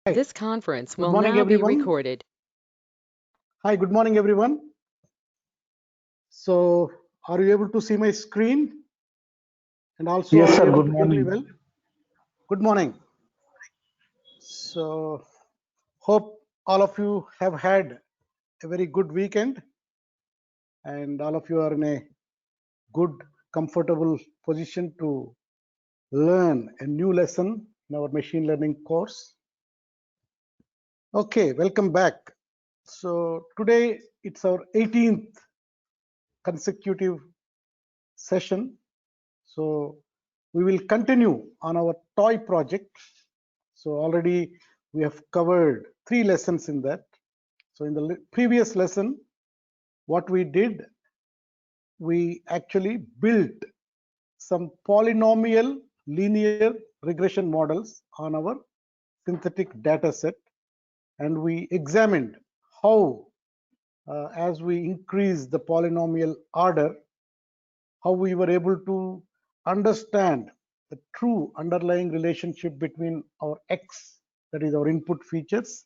Hi, This conference good will morning, now be everyone. recorded. Hi, good morning, everyone. So, are you able to see my screen? And also, Yes, are sir. you able Good to hear me morning. well? Good morning. So, hope all of you have had a very good weekend and all of you are in a good, comfortable position to learn a new lesson in our machine learning course. Okay, welcome back. So, today it's our 18th consecutive session. So we will continue on our toy project. So already we have covered 3 lessons in that. So in the previous lesson, what we did, we actually built some polynomial linear regression models on our synthetic data set, and we examined how as we increase the polynomial order, how we were able to understand the true underlying relationship between our x, that is our input features,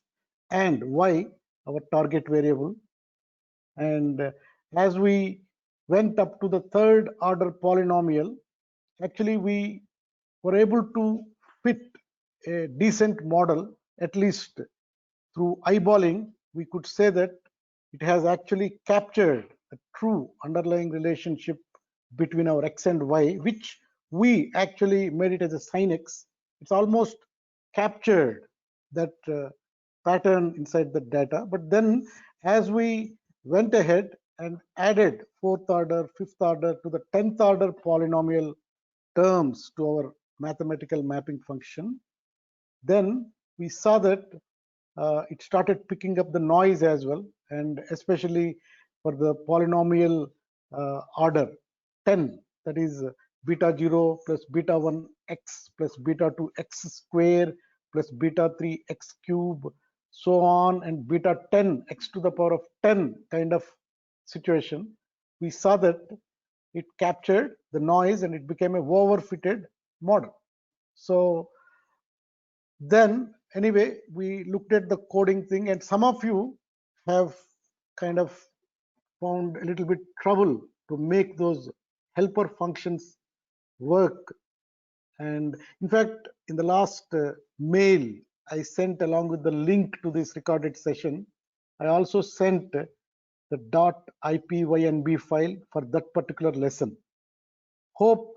and y, our target variable. And as we went up to the third order polynomial, actually we were able to fit a decent model, at least through eyeballing. We could say that it has actually captured the true underlying relationship between our x and y, which we actually made it as a sin x. It's almost captured that pattern inside the data. But then as we went ahead and added fourth order, fifth order to the 10th order polynomial terms to our mathematical mapping function, then we saw that it started picking up the noise as well, and especially for the polynomial order 10, that is beta 0 plus beta 1 x plus beta 2 x square plus beta 3 x cube, so on, and beta 10 x to the power of 10 kind of situation. We saw that it captured the noise and it became a overfitted model. So then anyway, we looked at the coding thing, and some of you have kind of found a little bit trouble to make those helper functions work. And in fact, in the last mail I sent along with the link to this recorded session, I also sent the .ipynb file for that particular lesson. Hope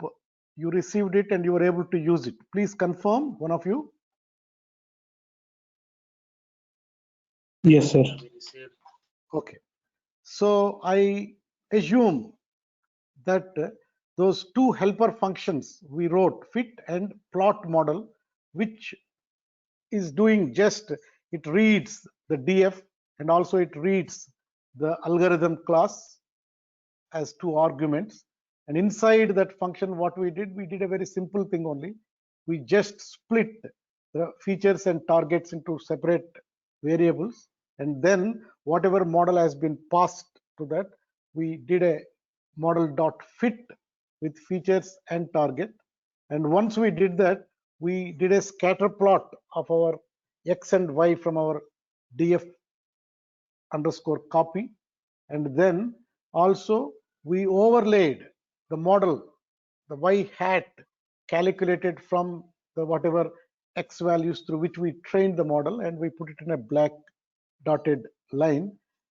you received it and you were able to use it. Please confirm, one of you. Yes, sir. Okay. So I assume that those two helper functions we wrote, fit and plot model, which is doing just, it reads the df and also it reads the algorithm class as two arguments. And inside that function, what we did a very simple thing only. We just split the features and targets into separate variables, and then whatever model has been passed to that, we did a model dot fit with features and target. And once we did that, we did a scatter plot of our x and y from our df underscore copy, and then also we overlaid the model, the y hat calculated from the whatever x values through which we trained the model, and we put it in a black dotted line.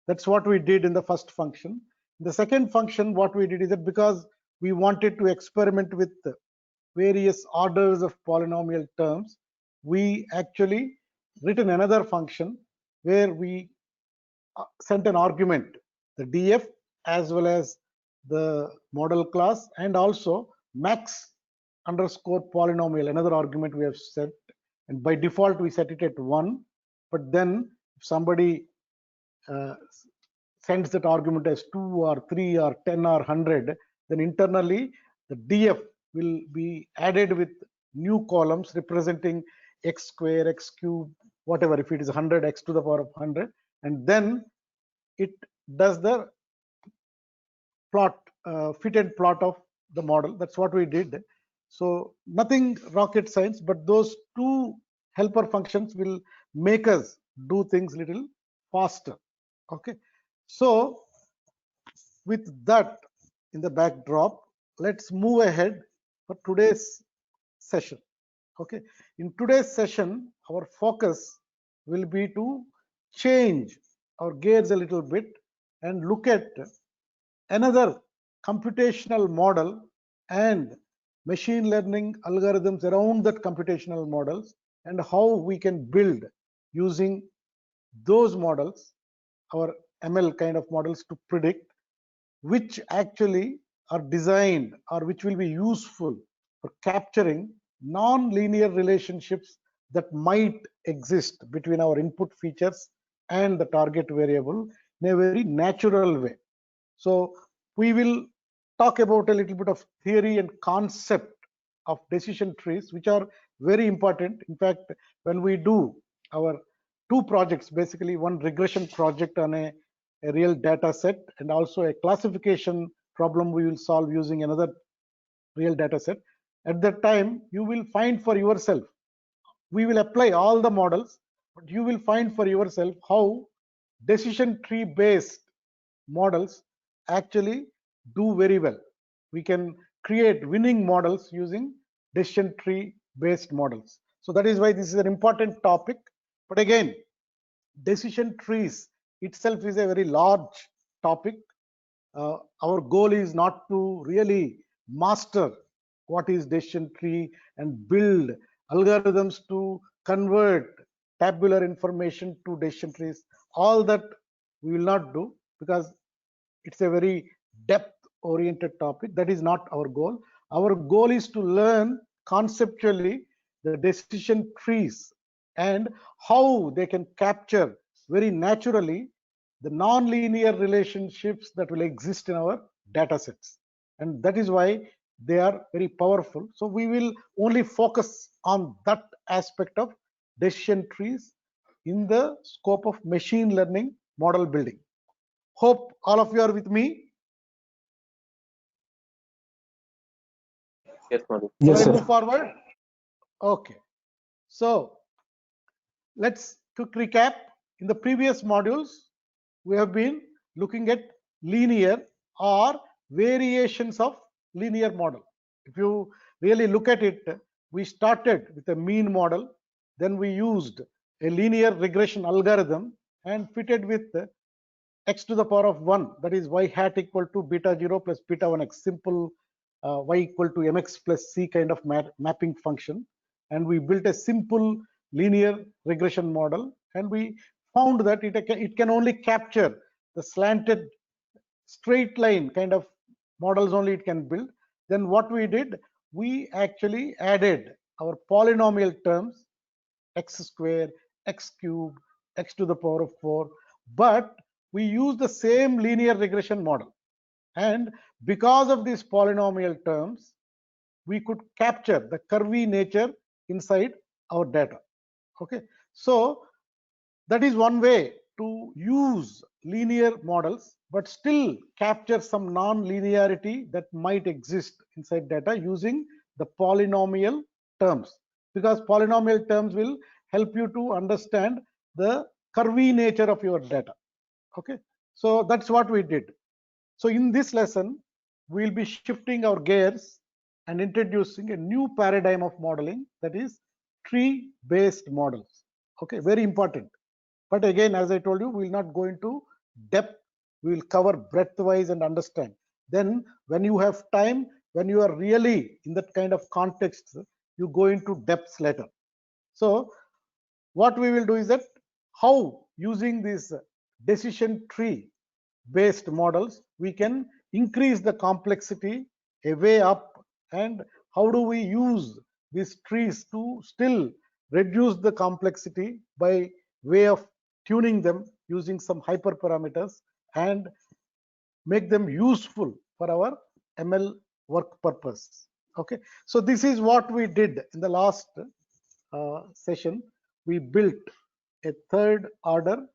That's what we did in the first function. In the second function, what we did is that because we wanted to experiment with various orders of polynomial terms, we actually written another function where we sent an argument, the df as well as the model class, and also max underscore polynomial, another argument we have set, and by default we set it at 1. But then if somebody uh, sends that argument as 2 or 3 or 10 or 100, then internally the df will be added with new columns representing x square, x cube, whatever. If it is 100, x to the power of 100, and then it does the plot, fitted plot of the model. That's what we did. So nothing rocket science, but those two helper functions will make us do things little faster. Okay, so with that in the backdrop, let's move ahead for today's session. Okay, in today's session, our focus will be to change our gears a little bit and look at another computational model and machine learning algorithms around that computational models, and how we can build using those models, our ML kind of models, to predict which actually are designed or which will be useful for capturing non-linear relationships that might exist between our input features and the target variable in a very natural way. So we will talk about a little bit of theory and concept of decision trees, which are very important. In fact, when we do our two projects, basically one regression project on a real data set, and also a classification problem we will solve using another real data set, at that time you will find for yourself, we will apply all the models, but you will find for yourself how decision tree based models actually do very well. We can create winning models using decision tree based models. So that is why this is an important topic. But again, decision trees itself is a very large topic. Our goal is not to really master what is decision tree and build algorithms to convert tabular information to decision trees. All that we will not do, because it's a very depth oriented topic. That is not our goal. Our goal is to learn conceptually the decision trees and how they can capture very naturally the non-linear relationships that will exist in our data sets. And that is why they are very powerful. So we will only focus on that aspect of decision trees in the scope of machine learning model building. Hope all of you are with me. Yes, Madhu. Yes, Shall I sir. move forward? Okay. So let's quick recap. In the previous modules, we have been looking at linear or variations of linear model. If you really look at it, we started with a mean model, then we used a linear regression algorithm and fitted with x to the power of 1, that is y hat equal to beta 0 plus beta 1x, simple y equal to mx plus c kind of mapping function. And we built a simple linear regression model, and we found that it can only capture the slanted straight line kind of models only it can build. Then what we did, we actually added our polynomial terms, x square, x cube, x to the power of 4, but we use the same linear regression model. And because of these polynomial terms, we could capture the curvy nature inside our data. Okay, so that is one way to use linear models but still capture some non-linearity that might exist inside data using the polynomial terms, because polynomial terms will help you to understand the curvy nature of your data. Okay, so that's what we did. So in this lesson, we'll be shifting our gears and introducing a new paradigm of modeling, that is tree based models. Okay, very important. But again, as I told you, we will not go into depth. We will cover breadth wise and understand. Then when you have time, when you are really in that kind of context, you go into depths later. So what we will do is that how using this decision tree based models, we can increase the complexity a way up, and how do we use these trees to still reduce the complexity by way of tuning them using some hyperparameters and make them useful for our ML work purpose. Okay, so this is what we did in the last session. We built a third order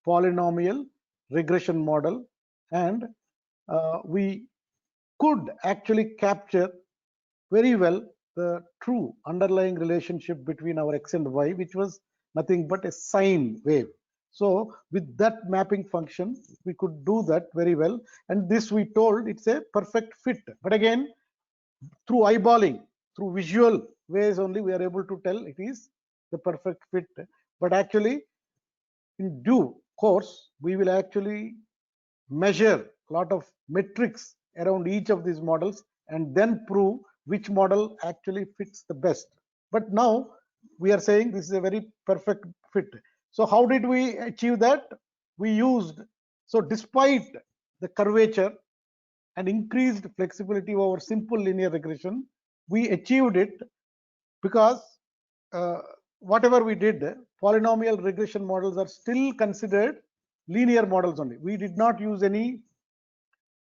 polynomial regression model, and we could actually capture very well the true underlying relationship between our x and y, which was nothing but a sine wave. So with that mapping function, we could do that very well. And this we told it's a perfect fit. But again, through eyeballing, through visual ways only, we are able to tell it is the perfect fit. But actually, in due course, we will actually measure a lot of metrics around each of these models and then prove which model actually fits the best. But now we are saying this is a very perfect fit. So how did we achieve that? We used, so despite the curvature and increased flexibility over simple linear regression, we achieved it because whatever we did, polynomial regression models are still considered linear models only. We did not use any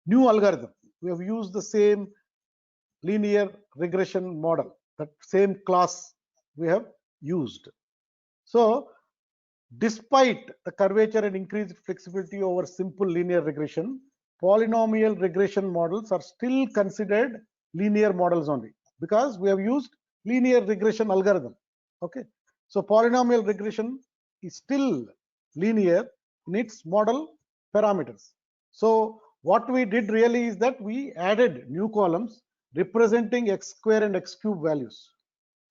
new algorithm. We have used the same linear regression model, that same class we have used. So despite the curvature and increased flexibility over simple linear regression, polynomial regression models are still considered linear models only because we have used linear regression algorithm. Okay, so polynomial regression is still linear in its model parameters. So what we did really is that we added new columns representing x square and x cube values.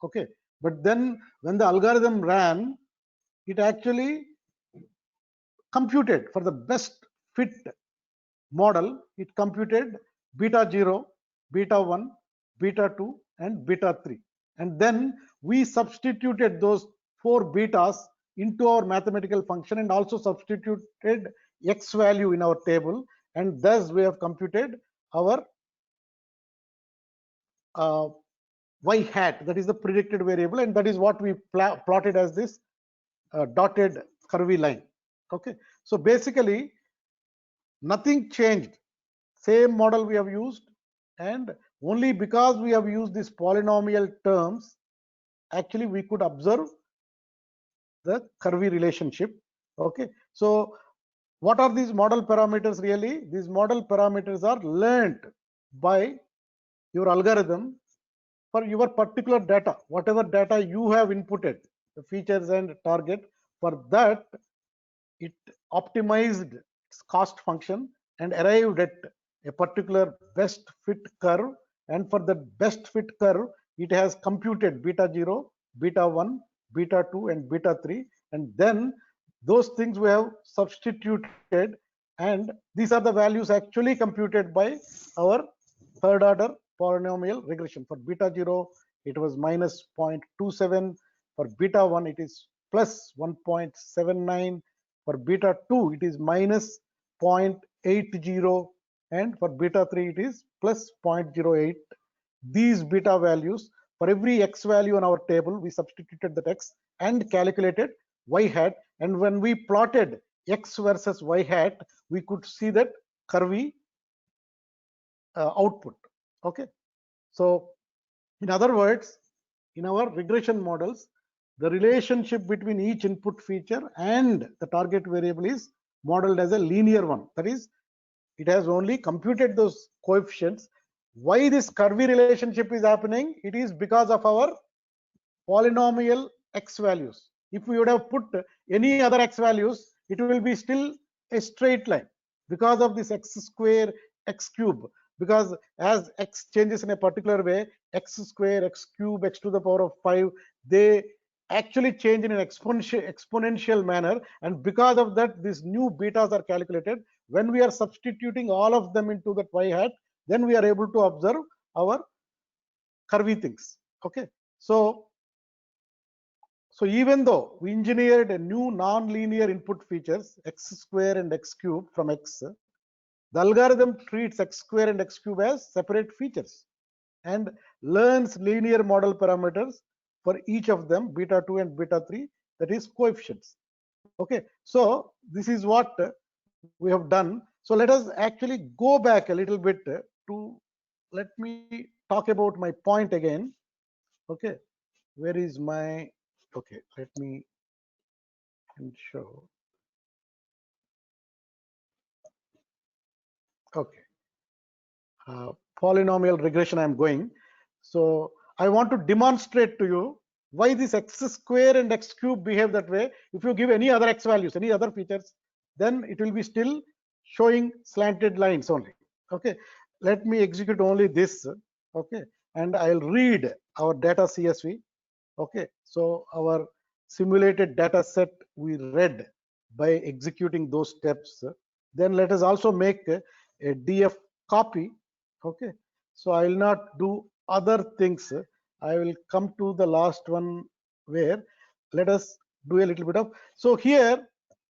Okay, but then when the algorithm ran, it actually computed for the best fit model. It computed beta 0, beta 1, beta 2, and beta 3. And then we substituted those 4 betas into our mathematical function and also substituted x value in our table. And thus we have computed our y hat, that is the predicted variable, and that is what we plotted as this dotted curvy line. Okay, so basically nothing changed, same model we have used, and only because we have used these polynomial terms, actually we could observe the curvy relationship. Okay, so what are these model parameters really? These model parameters are learned by your algorithm for your particular data, whatever data you have inputted, the features and target. For that, it optimized its cost function and arrived at a particular best fit curve. And for the best fit curve, it has computed beta 0, beta 1, beta 2, and beta 3. And then those things we have substituted, and these are the values actually computed by our third order polynomial regression. For beta 0, it was minus 0.27. For beta 1, it is plus 1.79. For beta 2, it is minus 0.80. And for beta 3, it is plus 0.08. These beta values, for every x value on our table, we substituted that x and calculated y hat. And when we plotted x versus y hat, we could see that curvy output. Okay, so in other words, in our regression models, the relationship between each input feature and the target variable is modeled as a linear one. That is, it has only computed those coefficients. Why this curvy relationship is happening? It is because of our polynomial x values. If we would have put any other x values, it will be still a straight line because of this x square, x cube. Because as x changes in a particular way, x square, x cube, x to the power of 5, they actually change in an exponential manner. And because of that, these new betas are calculated. When we are substituting all of them into that y hat, then we are able to observe our curvy things. Okay, so even though we engineered a new non-linear input features, x square and x cube from x, the algorithm treats x square and x cube as separate features and learns linear model parameters for each of them, beta 2 and beta 3, that is coefficients. Okay, so this is what we have done. So let us actually go back a little bit to, let me talk about my point again. Okay, where is my, okay, let me show. Okay, polynomial regression I'm going. So I want to demonstrate to you why this x square and x cube behave that way. If you give any other x values, any other features, then it will be still showing slanted lines only. Okay, let me execute only this. Okay, and I'll read our data CSV. Okay, so our simulated data set we read by executing those steps. Then let us also make a df copy. Okay, so I will not do other things. I will come to the last one where let us do a little bit of. So here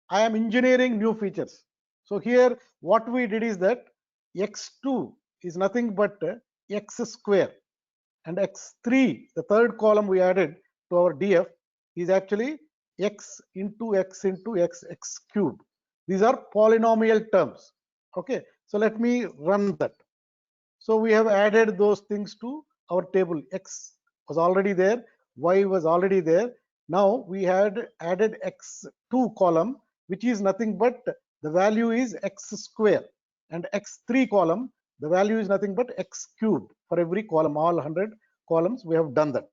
I am engineering new features. So here what we did is that x2 is nothing but x square, and x3, the third column we added to our df, is actually x into x into x, x cube. These are polynomial terms. Okay, so let me run that. So we have added those things to our table. X was already there, y was already there. Now we had added x2 column, which is nothing but the value is x square, and x3 column, the value is nothing but x cube for every column. All 100 columns we have done that.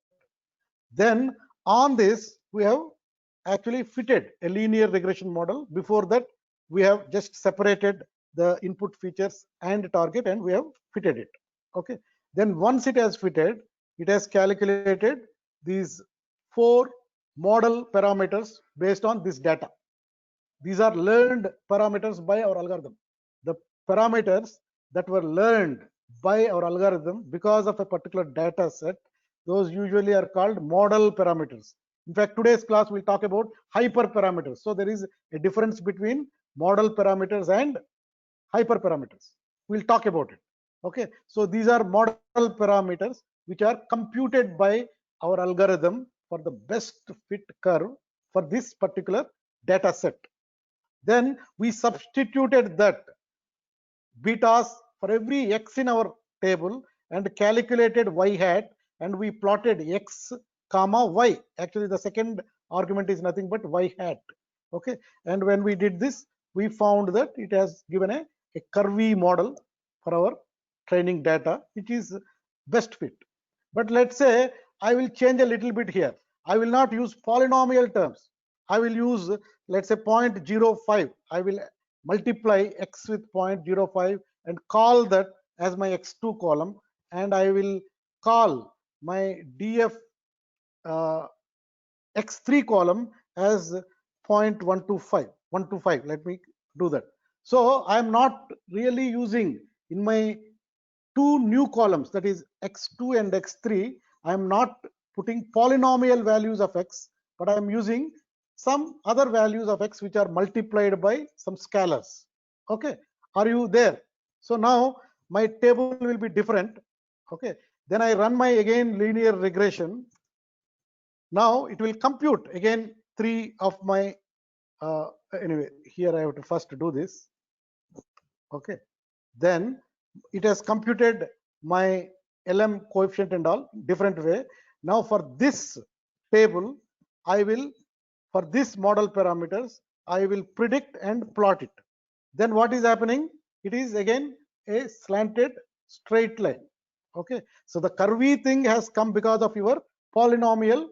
Then on this we have actually fitted a linear regression model. Before that we have just separated the input features and target, and we have fitted it. Okay, then once it has fitted, it has calculated these 4 model parameters based on this data. These are learned parameters by our algorithm. The parameters that were learned by our algorithm because of a particular data set, those usually are called model parameters. In fact, today's class will talk about hyperparameters. So there is a difference between model parameters and hyperparameters. We'll talk about it. Okay, so these are model parameters which are computed by our algorithm for the best fit curve for this particular data set. Then we substituted that betas for every x in our table and calculated y hat, and we plotted x comma y. Actually the second argument is nothing but y hat. Okay, and when we did this, we found that it has given a curvy model for our training data, which is best fit. But let's say I will change a little bit here. I will not use polynomial terms. I will use, let's say, 0.05. I will multiply x with 0.05 and call that as my x2 column, and I will call my df x3 column as 0.125. Let me do that. So I am not really using in my 2 new columns, that is x2 and x3, I am not putting polynomial values of x, but I am using some other values of x which are multiplied by some scalars. Okay, are you there? So now my table will be different. Okay, then I run my again linear regression. Now it will compute again 3 of my anyway, here I have to first do this. Okay, then it has computed my LM coefficient and all different way. Now for this table, I will, for this model parameters, I will predict and plot it. Then what is happening? It is again a slanted straight line. Okay, so the curvy thing has come because of your polynomial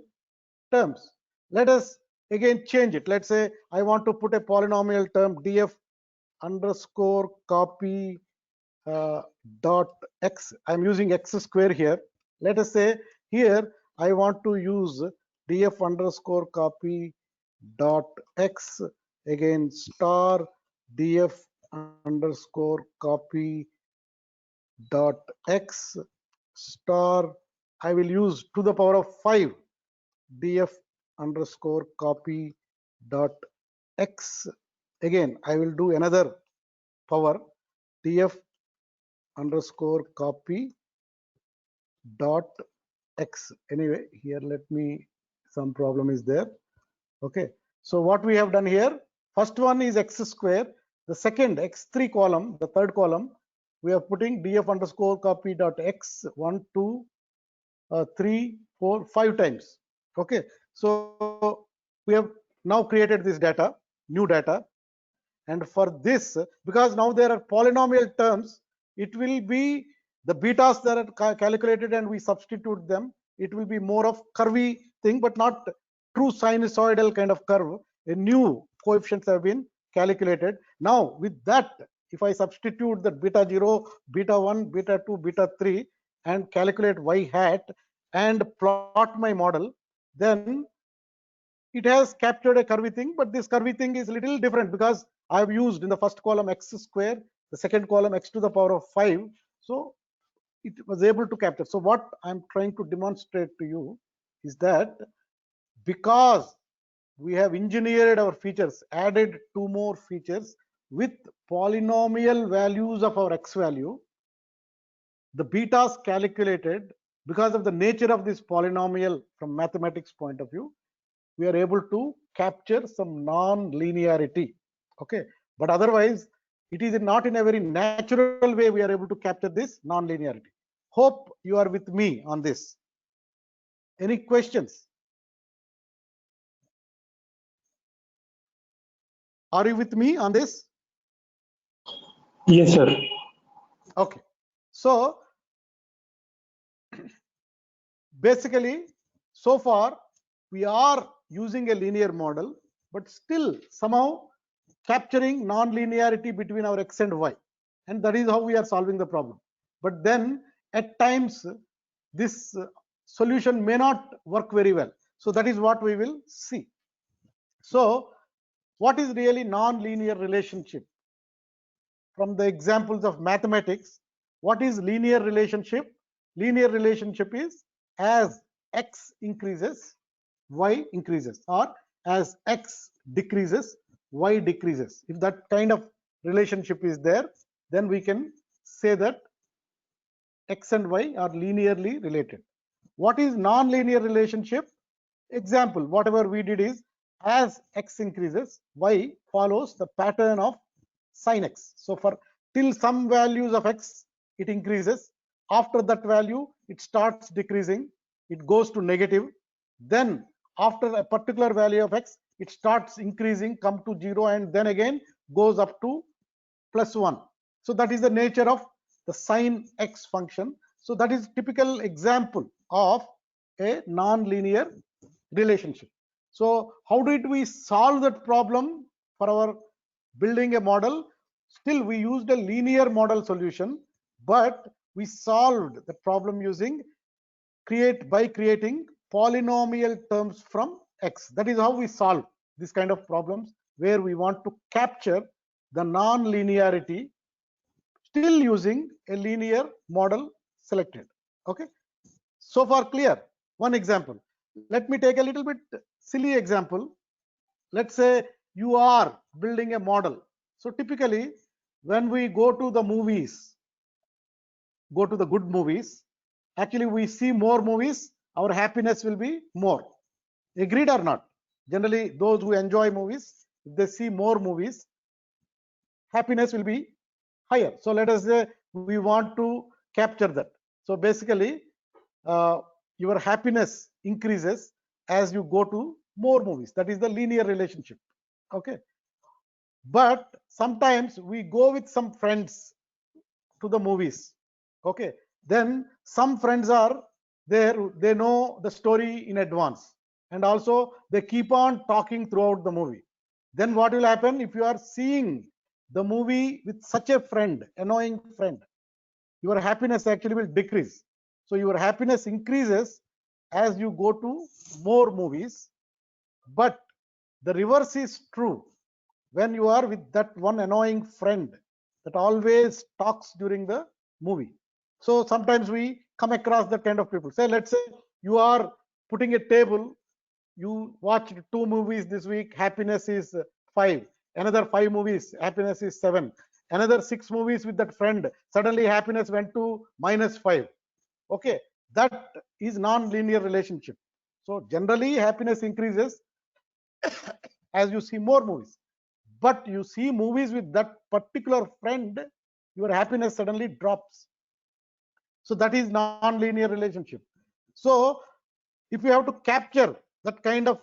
terms. Let us again change it. Let's say I want to put a polynomial term df underscore copy dot x. I'm using x square here. Let us say here I want to use df underscore copy dot x, again star df underscore copy dot x star. I will use to the power of 5 df underscore copy dot x. Again I will do another power df underscore copy dot x. Anyway, here let me, some problem is there. Okay, so what we have done here, first one is x square, the second x3 column, the third column, we are putting df underscore copy dot x 1 2 3 4 5 times. Okay, so we have now created this data, new data, and for this, because now there are polynomial terms, it will be the betas that are calculated and we substitute them, it will be more of curvy thing, but not true sinusoidal kind of curve. A new coefficients have been calculated. Now with that, if I substitute the beta 0, beta 1, beta 2, beta 3 and calculate y hat and plot my model, then it has captured a curvy thing, but this curvy thing is a little different because I have used in the first column x square, the second column x to the power of 5. So it was able to capture. So what I'm trying to demonstrate to you is that because we have engineered our features, added 2 more features with polynomial values of our x value, the betas calculated because of the nature of this polynomial from mathematics point of view, we are able to capture some non-linearity. Okay, but otherwise it is not in a very natural way we are able to capture this non-linearity. Hope you are with me on this. Any questions? Are you with me on this? Yes, sir. Okay, so basically so far we are using a linear model, but still somehow capturing non-linearity between our x and y, and that is how we are solving the problem. But then at times this solution may not work very well, so that is what we will see. So what is really non-linear relationship? From the examples of mathematics, what is linear relationship? Linear relationship is as x increases, y increases, or as x decreases, y decreases. If that kind of relationship is there, then we can say that x and y are linearly related. What is non-linear relationship? Example, whatever we did is as x increases, y follows the pattern of sin x. So for till some values of x, it increases. After that value, it starts decreasing. It goes to negative. Then after a particular value of x, it starts increasing, come to 0, and then again goes up to +1. So that is the nature of the sin x function. So that is typical example of a non-linear relationship. So how did we solve that problem for our building a model? Still we used a linear model solution, but we solved the problem using by creating polynomial terms from x. That is how we solve this kind of problems where we want to capture the non-linearity still using a linear model selected. Okay, so far clear? One example. Let me take a little bit silly example. Let's say you are building a model. So typically when we go to the movies, go to the good movies, actually we see more movies, our happiness will be more. Agreed or not? Generally those who enjoy movies, if they see more movies, happiness will be higher. So let us say we want to capture that. So basically your happiness increases as you go to more movies. That is the linear relationship. Okay, but sometimes we go with some friends to the movies. Okay, then some friends are there, they know the story in advance, and also they keep on talking throughout the movie. Then what will happen if you are seeing the movie with such a friend, annoying friend? Your happiness actually will decrease. So your happiness increases as you go to more movies, but the reverse is true. When you are with that one annoying friend that always talks during the movie. So sometimes we come across that kind of people. Say, let's say you are putting a table, you watched 2 movies this week, happiness is 5. Another 5 movies, happiness is 7. Another 6 movies with that friend, suddenly happiness went to -5. Okay, that is non-linear relationship. So generally happiness increases as you see more movies, but you see movies with that particular friend, your happiness suddenly drops. So that is non-linear relationship. So if you have to capture that kind of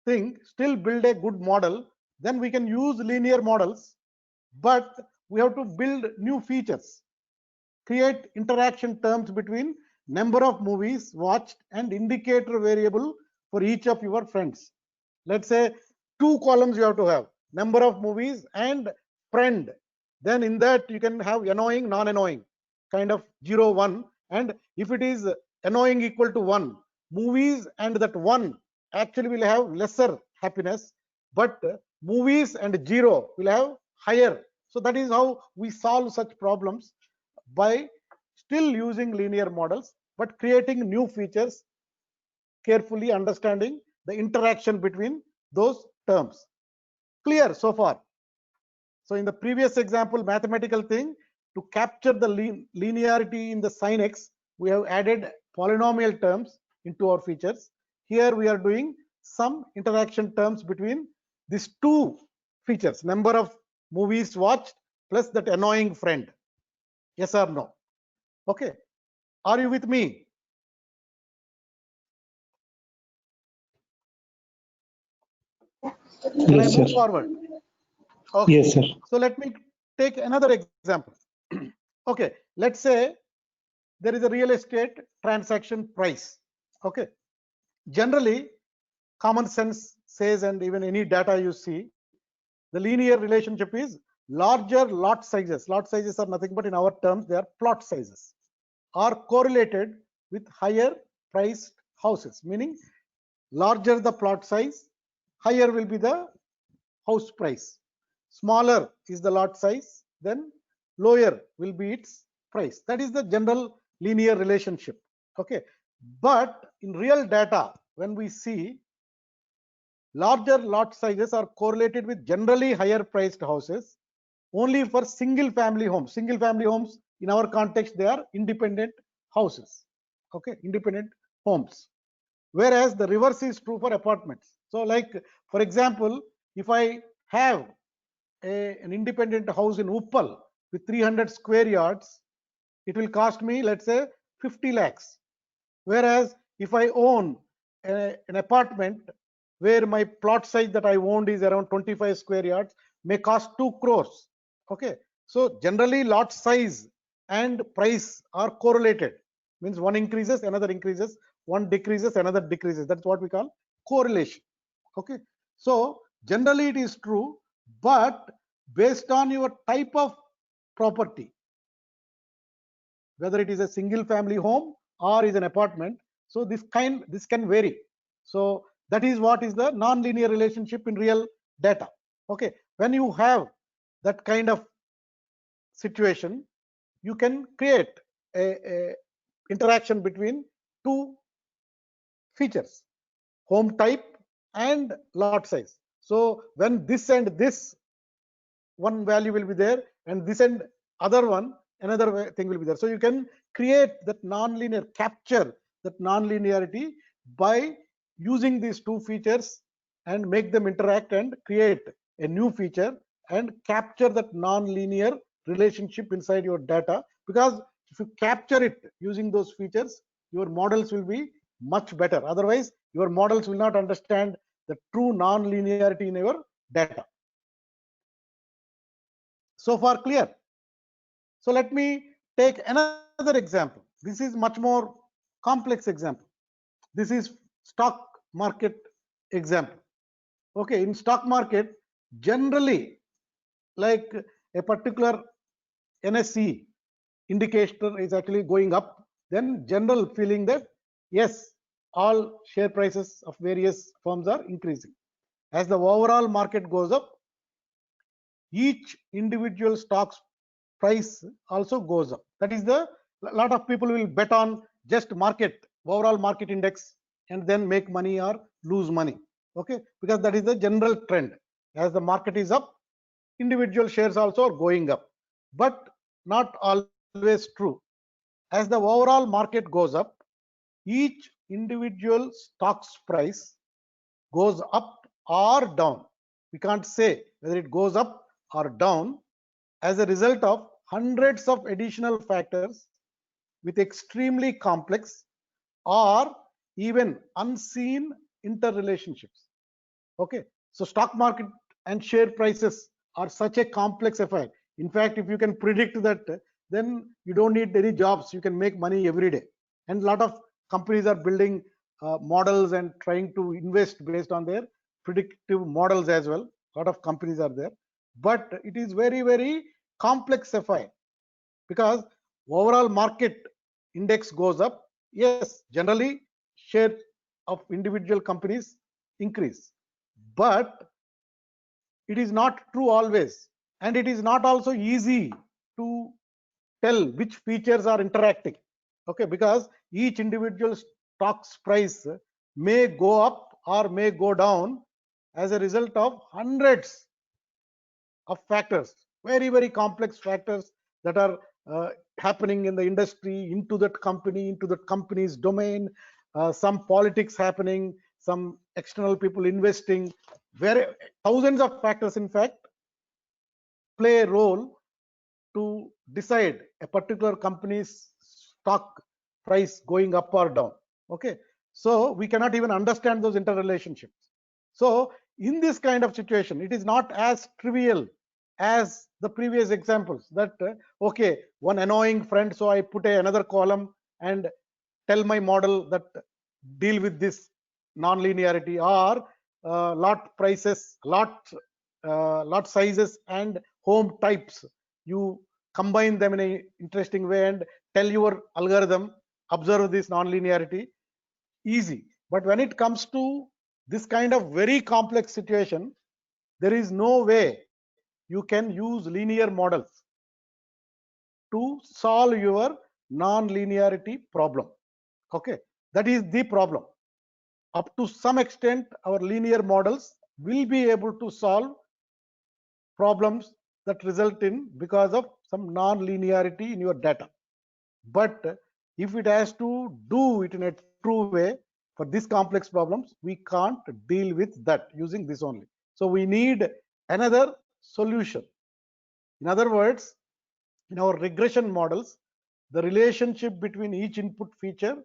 thing, still build a good model, then we can use linear models, but we have to build new features, create interaction terms between number of movies watched, and indicator variable for each of your friends. Let's say 2 columns you have to have, number of movies and friend. Then in that you can have annoying, non-annoying, kind of 0, 1. And if it is annoying equal to 1, movies and that 1 actually will have lesser happiness, but movies and 0 will have higher. So that is how we solve such problems, by still using linear models but creating new features, carefully understanding the interaction between those terms. Clear so far? So in the previous example, mathematical thing, to capture the linearity in the sin x, we have added polynomial terms into our features. Here we are doing some interaction terms between these two features, number of movies watched plus that annoying friend. Yes or no? Okay. Are you with me? Can Yes, I move sir. forward? Okay. Yes, sir. So let me take another example. Okay, let's say there is a real estate transaction price. Okay, generally common sense says, and even any data you see, the linear relationship is larger lot sizes. Lot sizes are nothing but, in our terms, they are plot sizes, are correlated with higher priced houses, meaning larger the plot size, higher will be the house price. Smaller is the lot size, then lower will be its price. That is the general linear relationship. Okay, but in real data, when we see, larger lot sizes are correlated with generally higher priced houses only for single family homes. Single family homes, in our context, they are independent houses. Okay, independent homes. Whereas the reverse is true for apartments. So like, for example, if I have an independent house in Uppal with 300 square yards, it will cost me, let's say, 50 lakhs. Whereas if I own an apartment where my plot size that I owned is around 25 square yards, may cost 2 crores. Okay, so generally lot size and price are correlated, means one increases, another increases, one decreases, another decreases. That's what we call correlation. Okay, so generally it is true, but based on your type of property, whether it is a single family home or is an apartment, so this can vary. So that is what is the non-linear relationship in real data. Okay, when you have that kind of situation, you can create a interaction between two features, home type and lot size. So when this and this one value will be there, and this and other one, another thing will be there. So you can create that non-linear, capture that non-linearity by using these two features and make them interact and create a new feature and capture that non-linear relationship inside your data. Because if you capture it using those features, your models will be much better. Otherwise, your models will not understand the true non-linearity in your data. So far clear? So let me take another example. This is much more complex example. This is stock market example. Okay, in stock market, generally, like a particular NSE indicator is actually going up, then general feeling that yes, all share prices of various firms are increasing. As the overall market goes up, each individual stock's price also goes up. That is the, a lot of people will bet on just market, overall market index, and then make money or lose money. Okay, because that is the general trend. As the market is up, individual shares also are going up, but not always true. As the overall market goes up, each individual stock's price goes up or down. We can't say whether it goes up or down as a result of hundreds of additional factors with extremely complex or even unseen interrelationships. Okay, so stock market and share prices are such a complex affair. In fact, if you can predict that, then you don't need any jobs, you can make money every day. and a lot of companies are building models and trying to invest based on their predictive models as well. A lot of companies are there, but it is very, very complex affair, because overall market index goes up. Yes, generally share of individual companies increase, but it is not true always, and it is not also easy to tell which features are interacting. Okay, because each individual stock's price may go up or may go down as a result of hundreds of factors, very, very complex factors that are happening in the industry, into that company, into that company's domain, some politics happening, some external people investing, very thousands of factors in fact play a role to decide a particular company's stock price going up or down. Okay, so we cannot even understand those interrelationships. So in this kind of situation, it is not as trivial as the previous examples that okay, one annoying friend, so I put another column and tell my model that deal with this non-linearity, or lot prices, lot sizes and home types, you combine them in an interesting way and tell your algorithm observe this non-linearity. Easy. But when it comes to this kind of very complex situation, there is no way you can use linear models to solve your non-linearity problem. Okay, that is the problem. Up to some extent, our linear models will be able to solve problems that result in because of some non-linearity in your data. But if it has to do it in a true way for these complex problems, we can't deal with that using this only. So we need another solution. In other words, in our regression models, the relationship between each input feature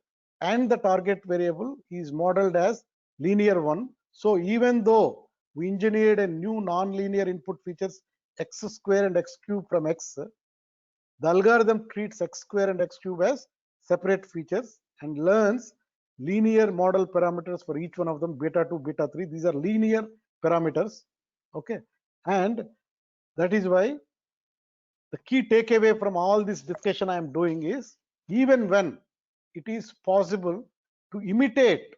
and the target variable is modeled as linear one. So even though we engineered a new non-linear input features x square and x cube from x, the algorithm treats x square and x cube as separate features and learns linear model parameters for each one of them, beta 2, beta 3. These are linear parameters. Okay, and that is why the key takeaway from all this discussion I am doing is, even when it is possible to imitate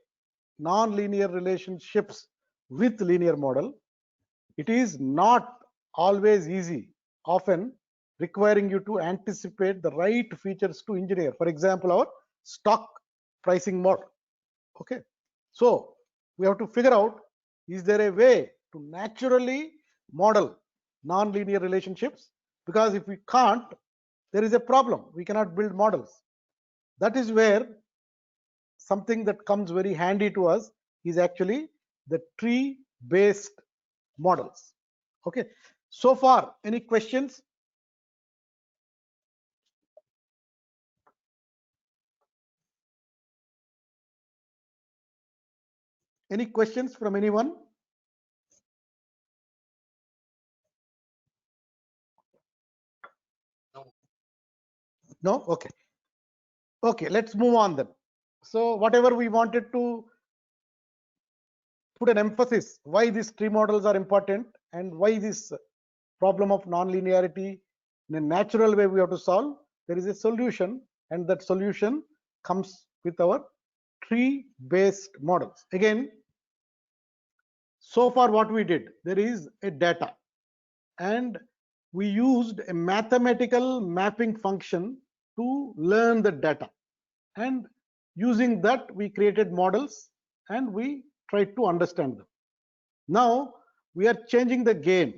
non-linear relationships with linear model, it is not always easy, often requiring you to anticipate the right features to engineer. For example, our stock pricing model. Okay, so we have to figure out, is there a way to naturally model non-linear relationships? Because if we can't, there is a problem. We cannot build models. That is where something that comes very handy to us is actually the tree-based models. Okay, so far, any questions? Any questions from anyone? No? Okay. Okay, let's move on then. So whatever we wanted to put an emphasis, why these tree models are important and why this problem of non-linearity in a natural way we have to solve, there is a solution, and that solution comes with our tree-based models. Again, so far what we did, there is a data and we used a mathematical mapping function to learn the data, and using that we created models and we tried to understand them. Now we are changing the game.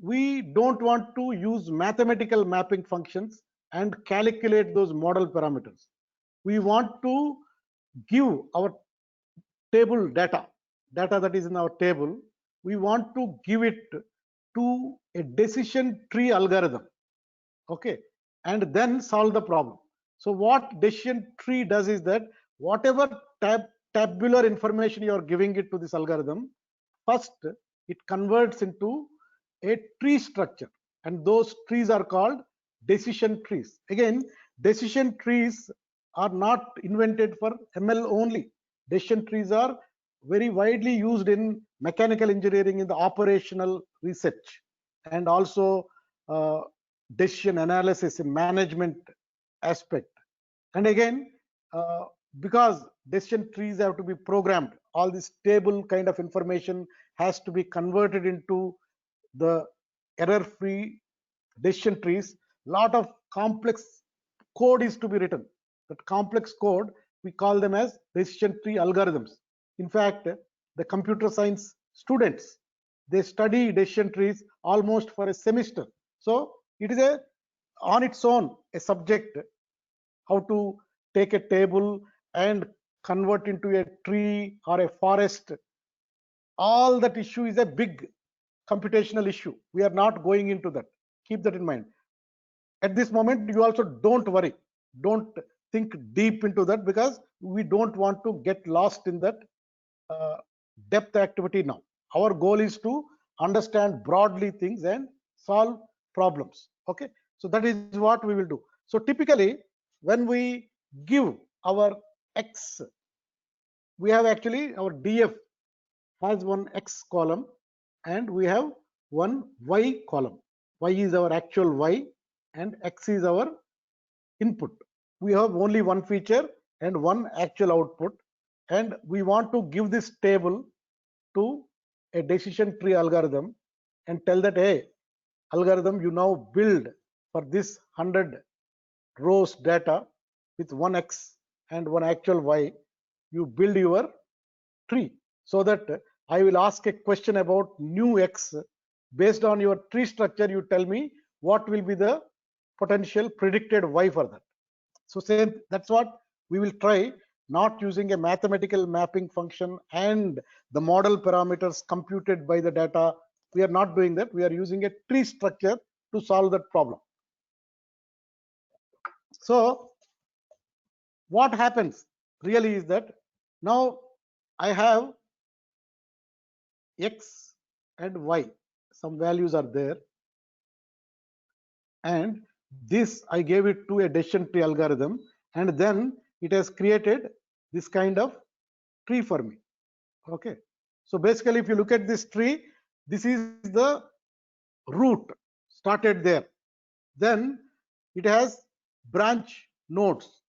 We don't want to use mathematical mapping functions and calculate those model parameters. We want to give our table data that is in our table, we want to give it to a decision tree algorithm. Okay, and then solve the problem. So what decision tree does is that whatever tabular information you are giving it to this algorithm, first it converts into a tree structure, and those trees are called decision trees. Again, decision trees are not invented for ML only. Decision trees are very widely used in mechanical engineering in the operational research, and also decision analysis in management aspect. And again, because decision trees have to be programmed, all this table kind of information has to be converted into the error-free decision trees. Lot of complex code is to be written. That complex code, we call them as decision tree algorithms. In fact, the computer science students, they study decision trees almost for a semester. So it is a on its own a subject, how to take a table and convert into a tree or a forest. All that issue is a big computational issue. We are not going into that. Keep that in mind. At this moment, you also don't worry. Don't think deep into that, because we don't want to get lost in that depth activity now. Our goal is to understand broadly things and solve problems. Okay, so that is what we will do. So typically, when we give our X, we have actually our DF has one X column and we have one Y column. Y is our actual Y and X is our input. We have only one feature and one actual output, and we want to give this table to a decision tree algorithm and tell that, hey, algorithm, you now build for this 100 rows data with one X and one actual Y, you build your tree. So that I will ask a question about new X. Based on your tree structure, you tell me what will be the potential predicted Y for that. So same, that's what we will try, not using a mathematical mapping function and the model parameters computed by the data. We are not doing that. We are using a tree structure to solve that problem. So what happens really is that now I have X and Y, some values are there, and this I gave it to a decision tree algorithm, and then it has created this kind of tree for me. Okay, so basically if you look at this tree, this is the root started there, then it has branch nodes.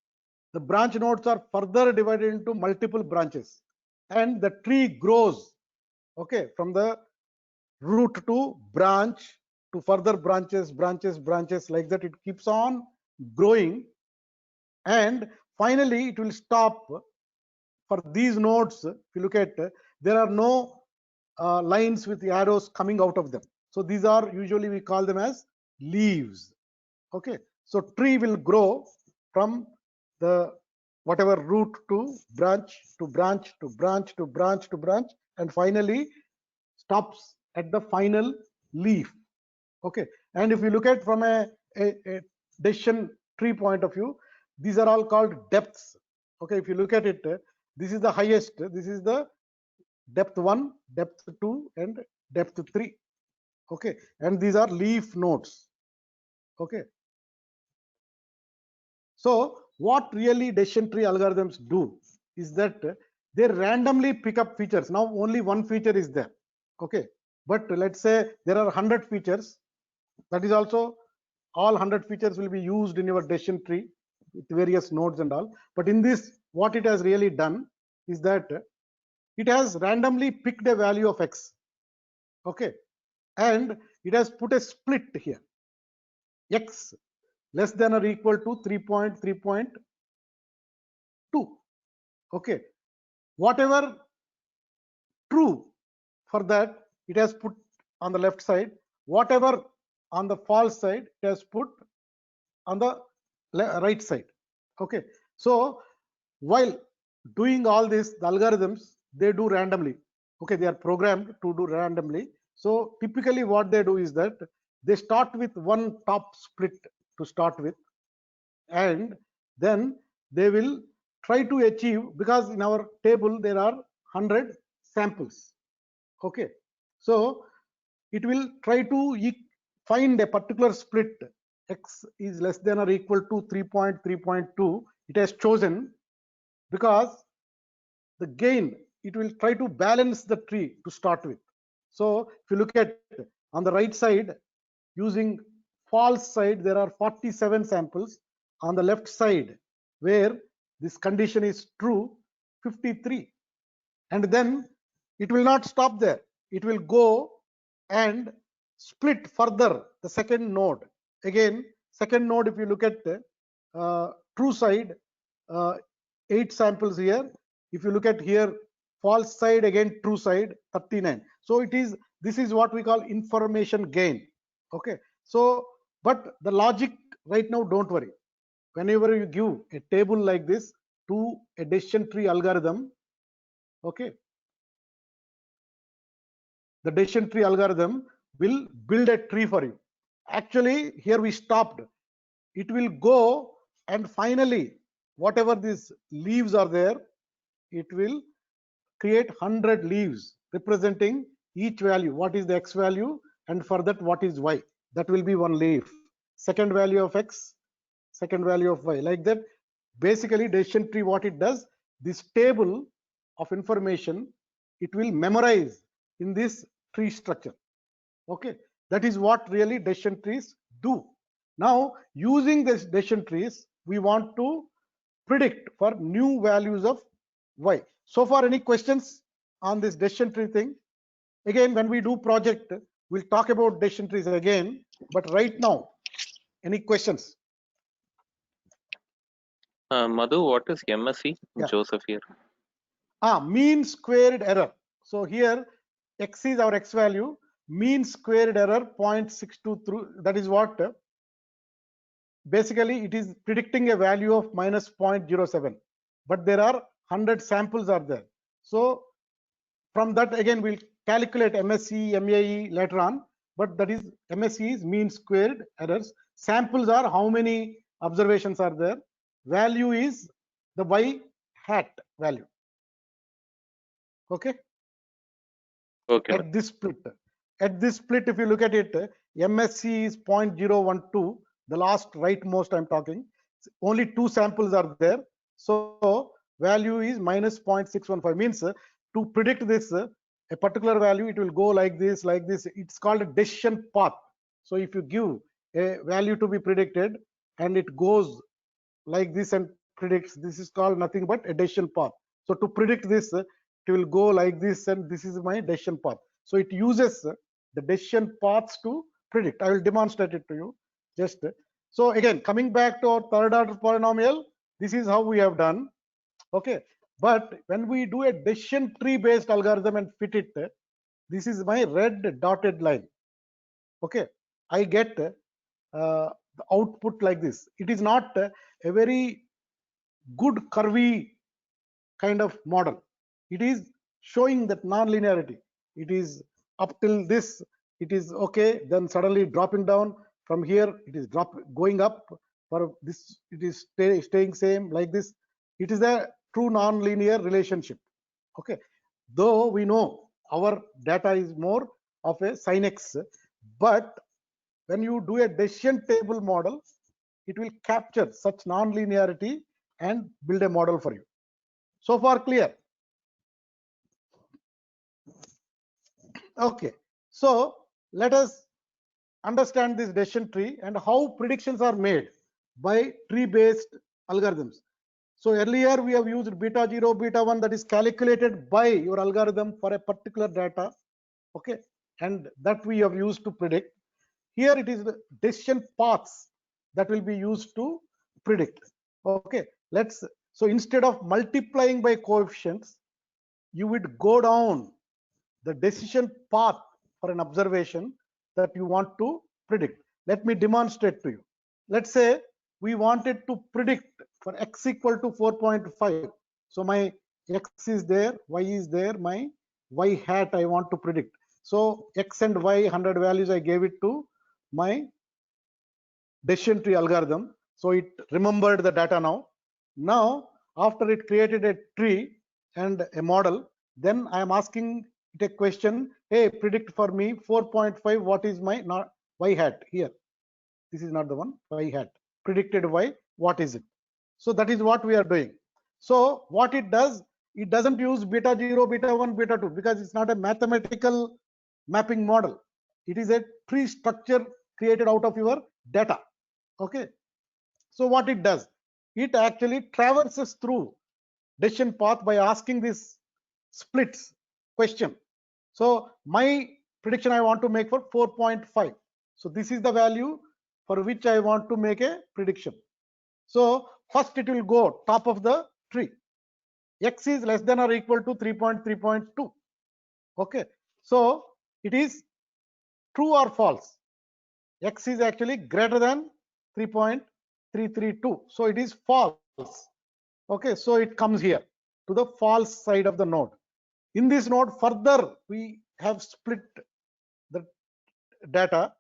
The branch nodes are further divided into multiple branches, and the tree grows, okay, from the root to branch to further branches, like that. It keeps on growing, and finally it will stop. For these nodes, if you look at, there are no lines with arrows coming out of them. So these are usually, we call them as leaves. Okay, so tree will grow from the whatever root to branch to branch to branch to branch to branch, and finally stops at the final leaf. Okay, and if you look at from a decision tree point of view, these are all called depths. Okay, if you look at it, this is the highest, this is the depth 1, depth 2 and depth 3. Okay, and these are leaf nodes. Okay, so what really decision tree algorithms do is that they randomly pick up features. Now only one feature is there. Okay, but let's say there are 100 features. That is also, all 100 features will be used in your decision tree with various nodes and all. But in this, what it has really done is that it has randomly picked a value of X. Okay, and it has put a split here, X less than or equal to 3.3.2. Okay, whatever true for that, it has put on the left side. Whatever on the false side, it has put on the right side. Okay, so while doing all this, the algorithms, they do randomly. Okay, they are programmed to do randomly. So typically what they do is that they start with one top split to start with, and then they will try to achieve, because in our table there are 100 samples. Okay, so it will try to find a particular split. X is less than or equal to 3.3.2 it has chosen, because the gain, it will try to balance the tree to start with. So if you look at on the right side, using false side, there are 47 samples. On the left side, where this condition is true, 53. And then it will not stop there. It will go and split further the second node. Again, second node, if you look at true side, 8 samples here. If you look at here, false side, again true side, 39. So it is, this is what we call information gain. Okay. So, but the logic right now, don't worry. Whenever you give a table like this to a decision tree algorithm, okay, the decision tree algorithm will build a tree for you. Actually, here we stopped. It will go and finally, whatever these leaves are there, it will create 100 leaves representing each value. What is the x value, and for that what is y? That will be one leaf. Second value of x, second value of y, like that. Basically, decision tree, what it does, this table of information, it will memorize in this tree structure. Okay, that is what really decision trees do. Now, using this decision trees, we want to predict for new values of y. So far, any questions on this decision tree thing? Again, when we do project, we'll talk about decision trees again, but right now, any questions? Madhu, what is MSE? Yeah. Joseph here. Mean squared error. So here, x is our x value, mean squared error 0.62 through, that is what basically it is predicting a value of minus 0.07, but there are 100 samples are there. So from that, again, we'll calculate MSE, MAE later on, but that is, MSE is mean squared errors. Samples are how many observations are there. Value is the y hat value. Okay. Okay. At this split, if you look at it, MSE is 0.012, the last rightmost I'm talking. Only 2 samples are there. So value is minus 0.615, means to predict this, a particular value, it will go like this, like this. It's called a decision path. So if you give a value to be predicted and it goes like this and predicts, this is called nothing but a decision path. So to predict this, it will go like this, and this is my decision path. So it uses the decision paths to predict. I will demonstrate it to you. Just so again, coming back to our third order polynomial, this is how we have done. Okay, but when we do a decision tree based algorithm and fit it, this is my red dotted line. Okay, I get the output like this. It is not a very good curvy kind of model. It is showing that non-linearity. It is up till this, it is okay, then suddenly dropping down. From here, it is going up. For this, it is staying same like this. It is a true non-linear relationship. Okay, though we know our data is more of a sin x, but when you do a decision table model, it will capture such non-linearity and build a model for you. So far clear? Okay, so let us understand this decision tree and how predictions are made by tree based algorithms. So earlier we have used beta 0, beta 1, that is calculated by your algorithm for a particular data. Okay, and that we have used to predict. Here it is the decision paths that will be used to predict. Okay, so instead of multiplying by coefficients, you would go down the decision path for an observation that you want to predict. Let me demonstrate to you. Let's say we wanted to predict for x equal to 4.5. So my x is there, y is there, my y hat I want to predict. So x and y 100 values I gave it to my decision tree algorithm. So it remembered the data now. Now, after it created a tree and a model, then I am asking it a question, hey, predict for me 4.5, what is my y hat here? This is not the one, y hat. Predicted y, what is it? So that is what we are doing. So what it does, it doesn't use beta 0, beta 1, beta 2 because it's not a mathematical mapping model. It is a tree structure created out of your data. Okay. So what it does, it actually traverses through decision path by asking this splits question. So my prediction I want to make for 4.5. So this is the value for which I want to make a prediction. So first it will go top of the tree. X is less than or equal to 3.3.2. Okay. So it is true or false. X is actually greater than 3.332. So it is false. Okay. So it comes here to the false side of the node. In this node, further we have split the data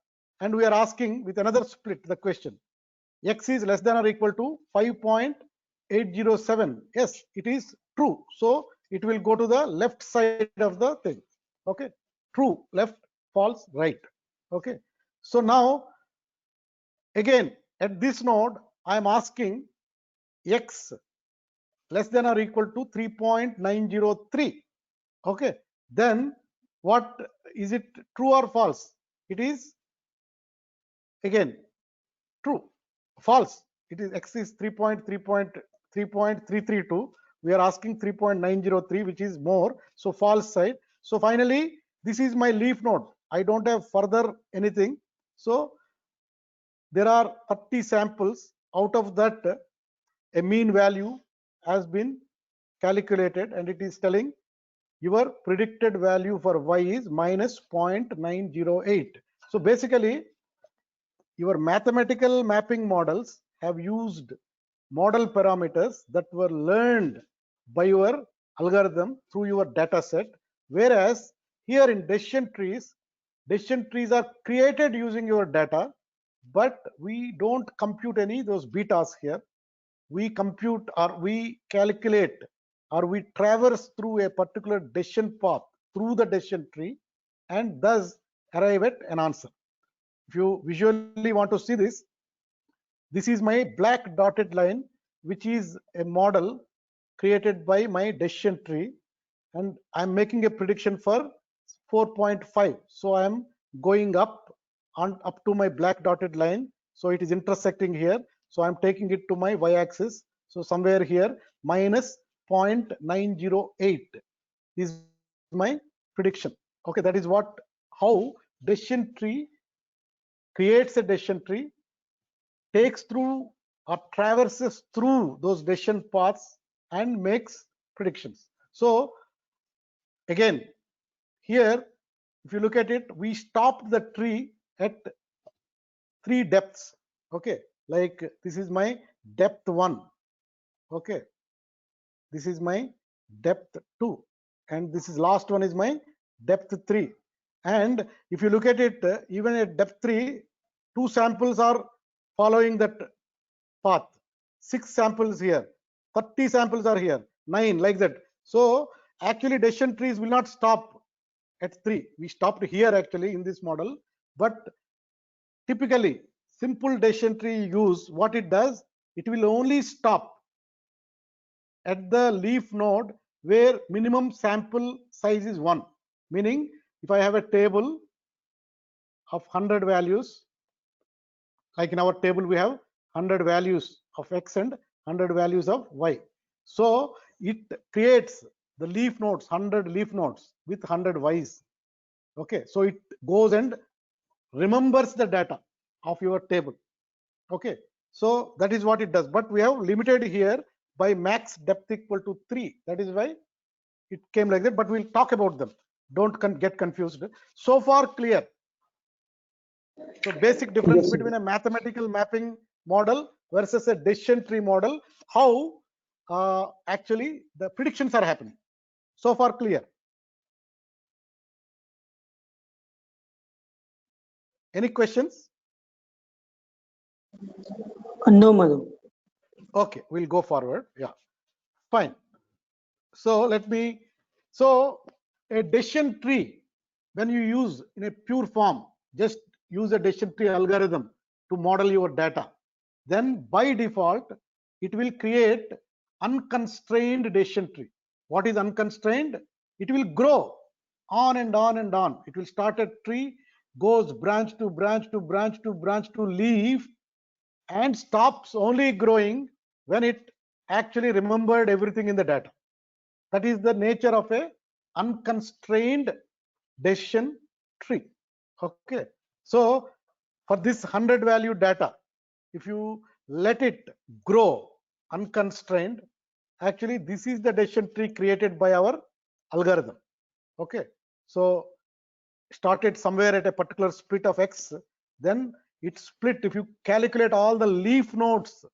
and we are asking with another split the question. X is less than or equal to 5.807. Yes, it is true. So it will go to the left side of the thing. Okay. True, left, false, right. Okay. So now again at this node I am asking X less than or equal to 3.903. Okay. Then what is it, true or false? It is again true. False. It is X is 3.332. We are asking 3.903, which is more. So false side. So finally, this is my leaf node. I don't have further anything. So there are 30 samples. Out of that, a mean value has been calculated, and it is telling your predicted value for Y is minus 0.908. So basically, your mathematical mapping models have used model parameters that were learned by your algorithm through your data set, whereas here in decision trees are created using your data, but we don't compute any those betas here. We compute or we calculate or we traverse through a particular decision path through the decision tree and thus arrive at an answer. If you visually want to see this, this is my black dotted line, which is a model created by my decision tree, and I'm making a prediction for 4.5. So I'm going up to my black dotted line. So it is intersecting here. So I'm taking it to my y-axis. So somewhere here minus 0.908 is my prediction. Okay, that is what how decision tree creates a decision tree, takes through or traverses through those decision paths and makes predictions. So again, here, if you look at it, we stopped the tree at 3 depths. Okay, like this is my depth 1. Okay, this is my depth 2, and this is last one is my depth 3. And if you look at it, even at depth 3, 2 samples are following that path, 6 samples here, 30 samples are here, 9, like that. So actually decision trees will not stop at 3. We stopped here actually in this model, but typically simple decision tree use, what it does, it will only stop at the leaf node where minimum sample size is 1. Meaning if I have a table of 100 values, like in our table we have 100 values of X and 100 values of Y. So it creates the leaf nodes, 100 leaf nodes with 100 Ys. Okay, so it goes and remembers the data of your table. Okay, so that is what it does, but we have limited here by max depth equal to 3. That is why it came like that, but we'll talk about them. Don't get confused. So far clear? So basic difference Yes, sir. between a mathematical mapping model versus a decision tree model, how actually the predictions are happening. So far clear? Any questions? No, Madhu. Okay, we'll go forward. Yeah, fine. So let me, so a decision tree, when you use in a pure form, just use a decision tree algorithm to model your data, then by default it will create unconstrained decision tree. What is unconstrained? It will grow on and on and on. It will start a tree, goes branch to branch to branch to branch to leaf, and stops only growing when it actually remembered everything in the data. That is the nature of a unconstrained decision tree. Okay, so for this 100 value data, if you let it grow unconstrained, actually this is the decision tree created by our algorithm. Okay, so started somewhere at a particular split of x, then it split. If you calculate all the leaf nodes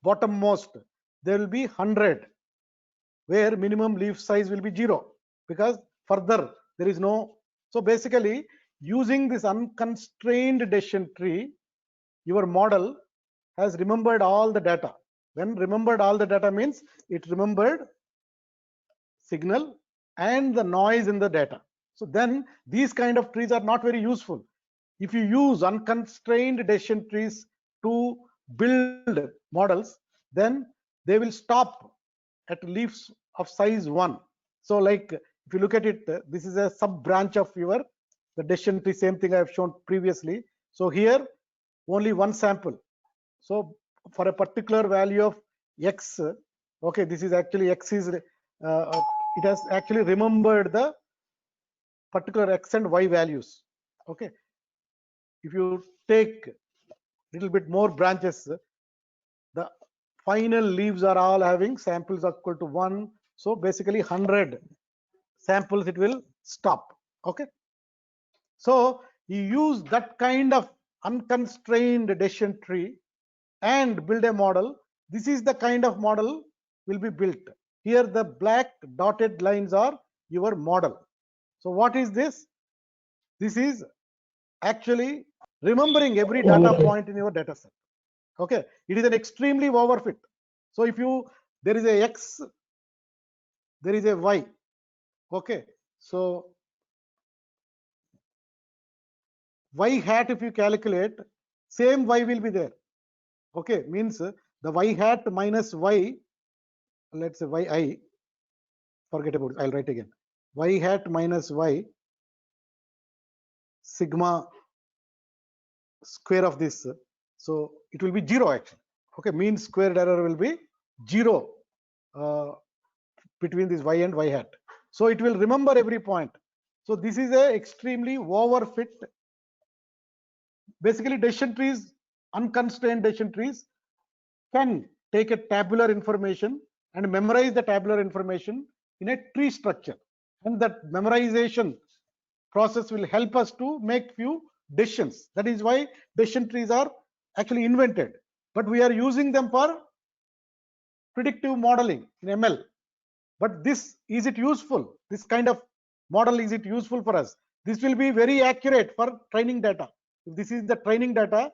bottommost, there will be 100, where minimum leaf size will be 0, because further there is no. So basically, using this unconstrained decision tree, your model has remembered all the data. When remembered all the data means it remembered signal and the noise in the data. So then these kind of trees are not very useful. If you use unconstrained decision trees to build models, then they will stop at leaves of size 1. So like if you look at it, this is a sub branch of your the decision tree, same thing I have shown previously. So here only one sample. So for a particular value of x, okay, this is actually x is it has actually remembered the particular x and y values. Okay, if you take little bit more branches, the final leaves are all having samples equal to 1. So basically 100 samples it will stop. Okay, so you use that kind of unconstrained decision tree and build a model. This is the kind of model will be built. Here the black dotted lines are your model. So what is this? This is actually remembering every data point in your data set. Okay, it is an extremely overfit. So if you, there is a x, there is a y. Okay, so y hat, if you calculate, same y will be there. Okay, means the y hat minus y, let's say yi, forget about it, I'll write again, y hat minus y sigma square of this, so it will be 0 actually. Okay, mean squared error will be 0 between this y and y hat. So it will remember every point. So this is a extremely overfit. Basically decision trees, unconstrained decision trees can take a tabular information and memorize the tabular information in a tree structure, and that memorization process will help us to make few decisions. That is why decision trees are actually invented, but we are using them for predictive modeling in ML. But this, is it useful? This kind of model, is it useful for us? This will be very accurate for training data. If this is the training data,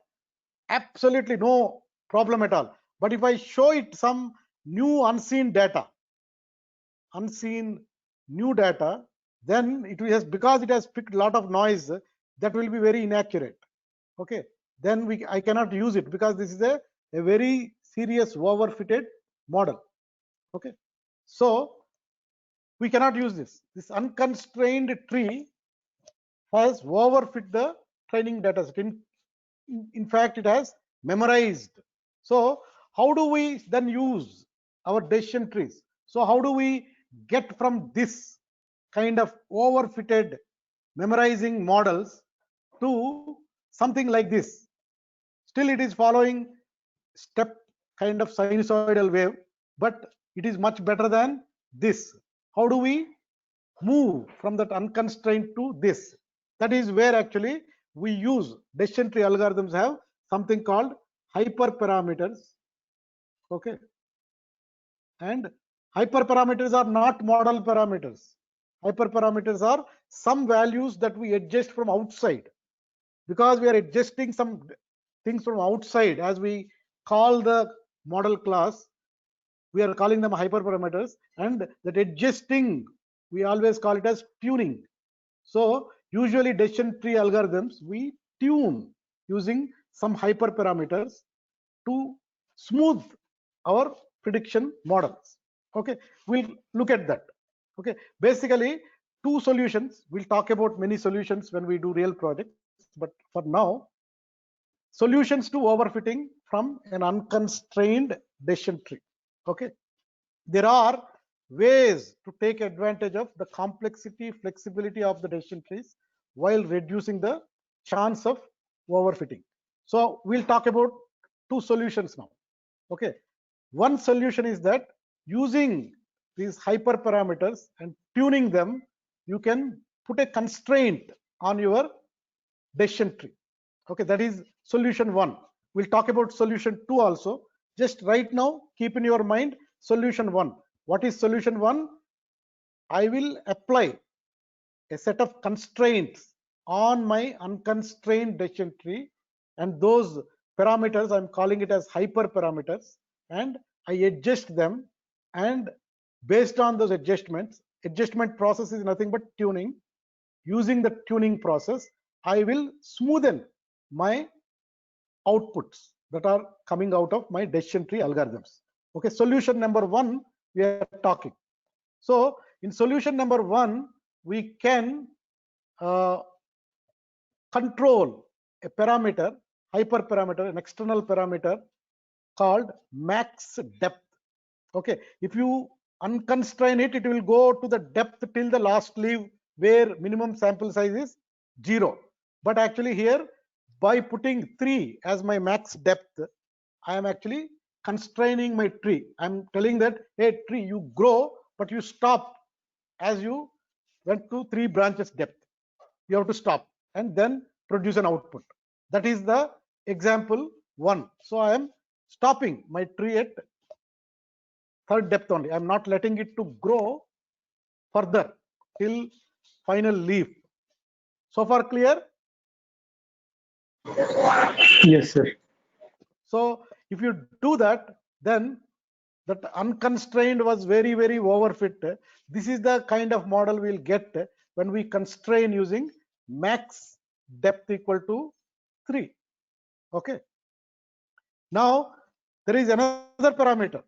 absolutely no problem at all. But if I show it some new unseen data, unseen new data, then it has, because it has picked a lot of noise, that will be very inaccurate. Okay, then I cannot use it, because this is a very serious overfitted model. Okay, so we cannot use this. This unconstrained tree has overfit the training data set. In fact, it has memorized. So how do we then use our decision trees? So how do we get from this kind of overfitted memorizing models to something like this? Still it is following step kind of sinusoidal wave, but it is much better than this. How do we move from that unconstrained to this? That is where actually we use decision tree algorithms have something called hyperparameters. Okay, and hyperparameters are not model parameters. Hyperparameters are some values that we adjust from outside, because we are adjusting some things from outside. As we call the model class, we are calling them hyperparameters, and that adjusting we always call it as tuning. So usually decision tree algorithms we tune using some hyperparameters to smooth our prediction models. Okay, we'll look at that. Okay, basically two solutions. We'll talk about many solutions when we do real projects, but for now, solutions to overfitting from an unconstrained decision tree. Okay, there are ways to take advantage of the complexity, flexibility of the decision trees while reducing the chance of overfitting. So we'll talk about two solutions now. Okay, one solution is that using these hyperparameters and tuning them, you can put a constraint on your decision tree. Okay, that is solution one. We'll talk about solution two also. Just right now, keep in your mind solution one. What is solution one? I will apply a set of constraints on my unconstrained decision tree, and those parameters I'm calling it as hyperparameters, and I adjust them, and based on those adjustments, adjustment process is nothing but tuning. Using the tuning process, I will smoothen my outputs that are coming out of my decision tree algorithms. Okay, solution number one we are talking. So in solution number one, we can control a parameter, hyperparameter, an external parameter called max depth. Okay, if you unconstrain it, it will go to the depth till the last leaf where minimum sample size is 0. But actually here, by putting 3 as my max depth, I am actually constraining my tree. I'm telling that, hey tree, you grow, but you stop as you went to 3 branches depth. You have to stop and then produce an output. That is the example 1. So I am stopping my tree at 3rd depth only. I'm not letting it to grow further till final leaf. So far clear? Yes, sir. So if you do that, then that unconstrained was very overfit. This is the kind of model we'll get when we constrain using max depth equal to 3. Okay. Now there is another parameter.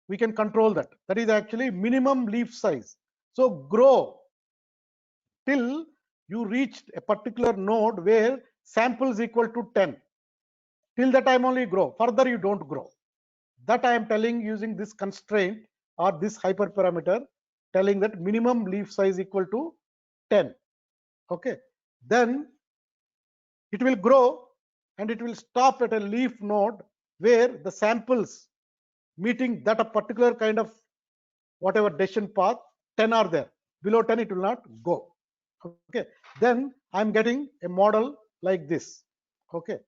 We can control that. That is actually minimum leaf size. So grow till you reached a particular node where samples equal to 10. Till that time only grow. Further you don't grow. That I am telling using this constraint or this hyperparameter, telling that minimum leaf size equal to 10. Okay. Then it will grow and it will stop at a leaf node where the samples meeting that a particular kind of whatever decision path 10 are there. Below 10 it will not go. Okay, then I'm getting a model like this. Okay,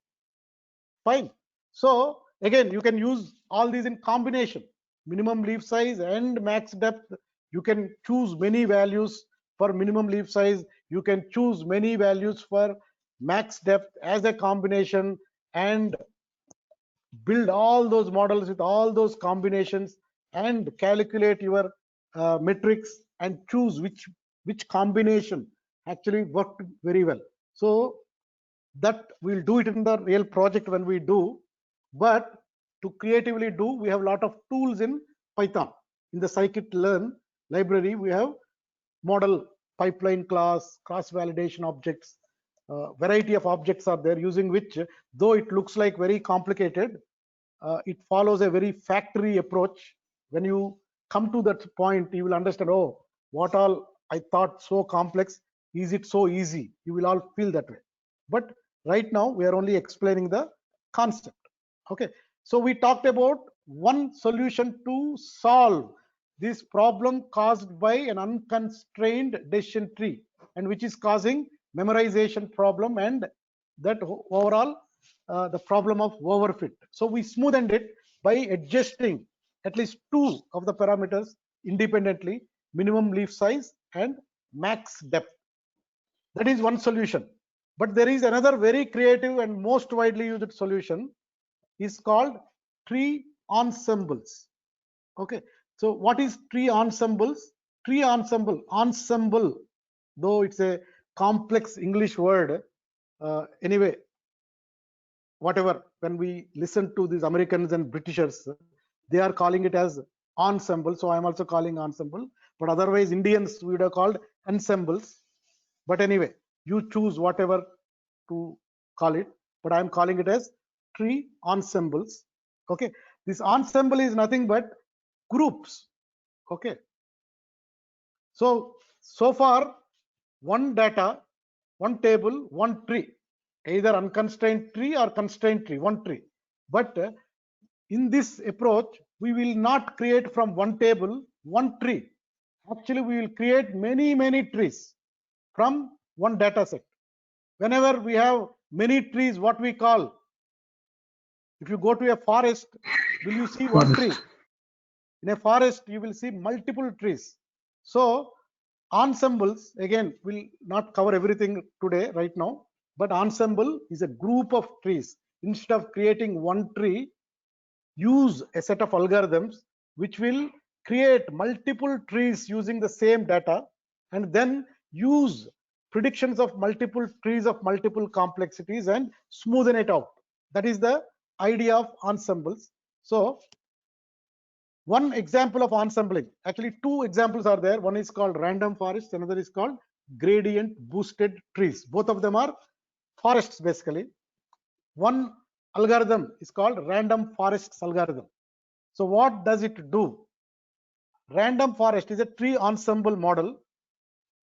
fine. So again, you can use all these in combination, minimum leaf size and max depth. You can choose many values for minimum leaf size. You can choose many values for max depth as a combination and build all those models with all those combinations and calculate your metrics and choose which combination actually worked very well. So that we'll do it in the real project when we do, but to creatively do, we have a lot of tools in Python. In the scikit-learn library, we have model pipeline class, cross validation objects, variety of objects are there using which, though it looks like very complicated, it follows a very factory approach. When you come to that point, you will understand, oh, what all I thought so complex, is it so easy? You will all feel that way. But right now we are only explaining the concept. Okay, so we talked about one solution to solve this problem caused by an unconstrained decision tree, and which is causing memorization problem and that overall the problem of overfit. So we smoothened it by adjusting at least 2 of the parameters independently, minimum leaf size and max depth. That is one solution. But there is another very creative and most widely used solution is called tree ensembles. Okay, so what is tree ensembles? Tree ensemble, though it's a complex English word, anyway, whatever, when we listen to these Americans and Britishers, They are calling it as ensemble, so I am also calling ensemble. But otherwise, Indians would have called ensembles. But anyway, you choose whatever to call it. But I am calling it as tree ensembles. Okay, this ensemble is nothing but groups. Okay, so far one data, one table, one tree, either unconstrained tree or constrained tree, one tree. But in this approach, we will not create from one table one tree. Actually, we will create many trees from one data set. Whenever we have many trees, what we call, if you go to a forest, will you see one tree? In a forest, you will see multiple trees. So ensembles, again, will not cover everything today right now, but ensemble is a group of trees. Instead of creating one tree, use a set of algorithms which will create multiple trees using the same data, and then use predictions of multiple trees of multiple complexities and smoothen it out. That is the idea of ensembles. So one example of ensembling, actually two examples are there. One is called random forests, another is called gradient boosted trees. Both of them are forests basically. One algorithm is called random forests algorithm. So what does it do? Random forest is a tree ensemble model.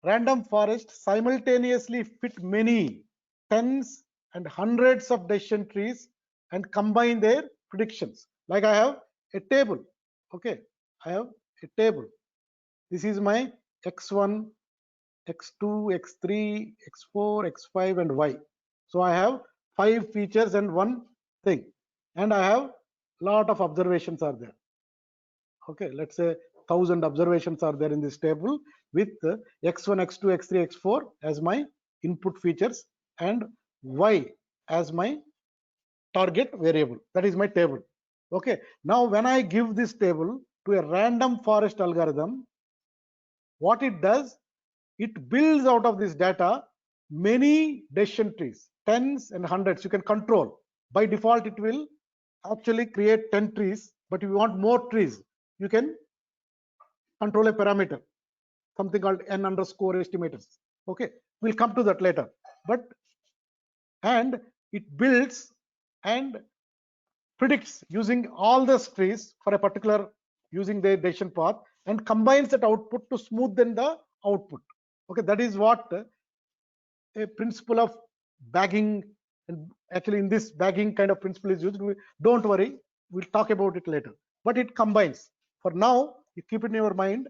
Random forest simultaneously fit many tens and hundreds of decision trees and combine their predictions. Like I have a table. Okay, I have a table. This is my x1, x2, x3, x4, x5, and y. So I have 5 features and one thing, and I have lot of observations are there. Okay, let's say 1000 observations are there in this table with x1, x2, x3, x4 as my input features and y as my target variable. That is my table. Okay, now when I give this table to a random forest algorithm, what it does, it builds out of this data many decision trees, tens and hundreds. You can control. By default, it will actually create 10 trees, but if you want more trees, you can control a parameter, something called n underscore estimators. Okay, we'll come to that later. But and it builds and predicts using all the trees for a particular using their decision path and combines that output to smoothen the output. Okay, that is what a principle of bagging, and actually in this bagging kind of principle is used. Don't worry, we'll talk about it later. But it combines. For now, you keep it in your mind.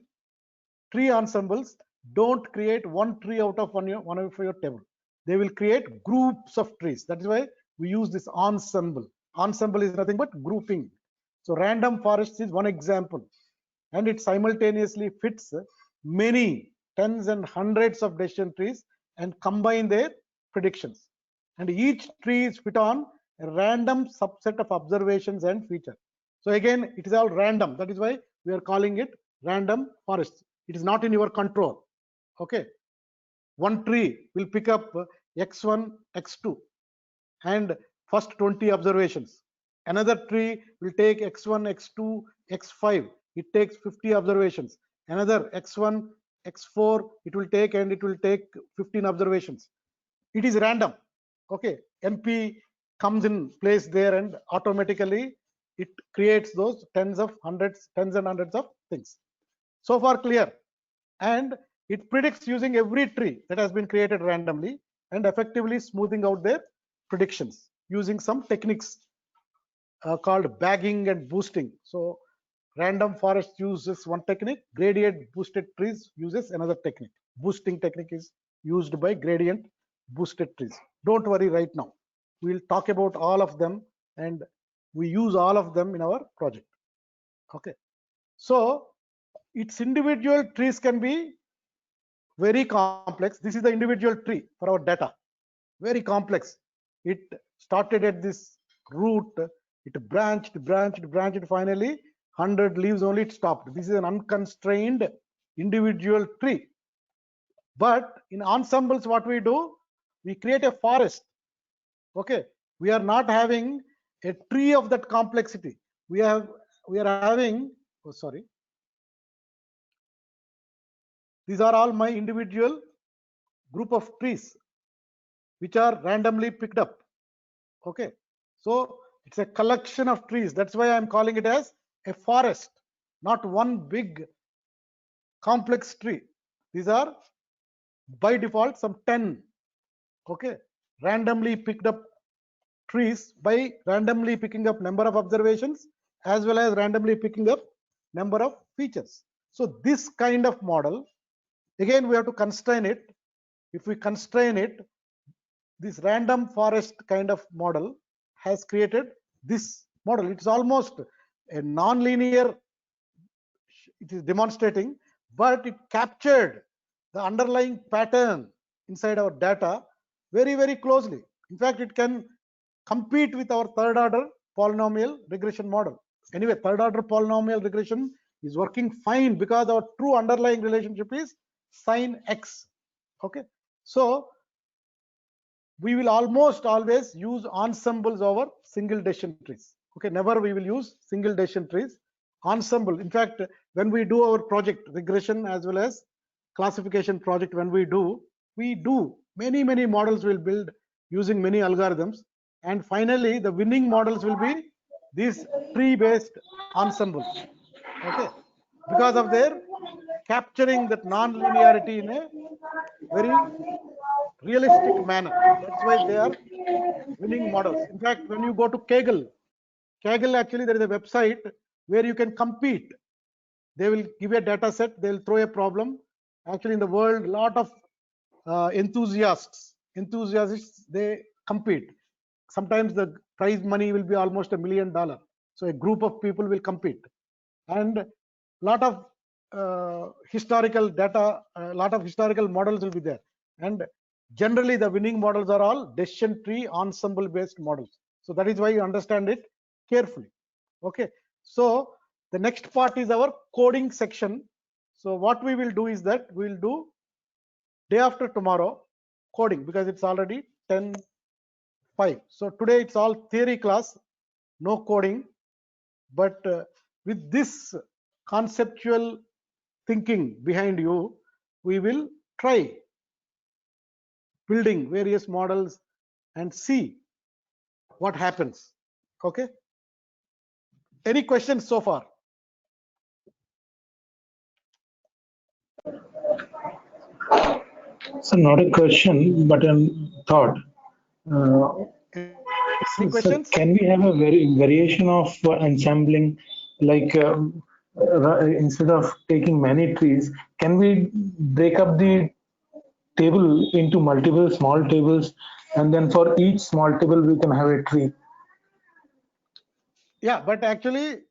Tree ensembles don't create one tree out of one of your table. They will create groups of trees. That is why we use this ensemble. Ensemble is nothing but grouping. So random forests is one example, and it simultaneously fits many tens and hundreds of decision trees and combine their predictions. And each tree is fit on a random subset of observations and features. So again, it is all random. That is why we are calling it random forests. It is not in your control. Okay, one tree will pick up x1, x2 and first 20 observations. Another tree will take x1, x2, x5. It takes 50 observations. Another x1, x4 it will take, and it will take 15 observations. It is random. Okay, NP comes in place there, and automatically it creates those tens and hundreds of things. So far clear. And it predicts using every tree that has been created randomly and effectively smoothing out their predictions using some techniques called bagging and boosting. So random forest uses one technique, gradient boosted trees uses another technique. Boosting technique is used by gradient boosted trees. Don't worry right now. We'll talk about all of them, and we use all of them in our project. Okay. So its individual trees can be very complex. This is the individual tree for our data. Very complex. It started at this root, it branched, finally 100 leaves only, it stopped. This is an unconstrained individual tree. But in ensembles, what we do, we create a forest. Okay, we are not having a tree of that complexity. We have we are having, oh sorry, these are all my individual group of trees which are randomly picked up. Okay, so it's a collection of trees. That's why I'm calling it as a forest, not one big complex tree. These are by default some 10, okay, randomly picked up trees by randomly picking up number of observations as well as randomly picking up number of features. So this kind of model, again we have to constrain it. If we constrain it, this random forest kind of model has created this model. It's almost a non-linear, it is demonstrating, but it captured the underlying pattern inside our data very, very closely. In fact, it can compete with our third order polynomial regression model. Anyway, third order polynomial regression is working fine because our true underlying relationship is sin x. Okay, so we will almost always use ensembles over single decision trees. Okay, never we will use single decision trees. Ensemble, in fact, when we do our project regression as well as classification project, when we do many models will build using many algorithms, and finally the winning models will be these tree based ensembles. Okay, because of their capturing that non-linearity in a very realistic manner. That's why they are winning models. In fact, when you go to Kaggle actually there is a website where you can compete. They will give a data set, they'll throw a problem. Actually in the world, lot of enthusiasts, they compete. Sometimes the prize money will be almost $1 million. So a group of people will compete. And lot of historical data, a lot of historical models will be there. And generally the winning models are all decision tree ensemble based models. So that is why you understand it carefully. Okay, so the next part is our coding section. So what we will do is that we will do day after tomorrow coding, because it's already 10:05. So today it's all theory class, no coding. But with this conceptual thinking behind you, we will try building various models and see what happens. Okay, any questions so far? So not a question, but a thought. Any questions? So can we have a variation of ensembling, like instead of taking many trees, can we break up the table into multiple small tables, and then for each small table we can have a tree? Yeah, but actually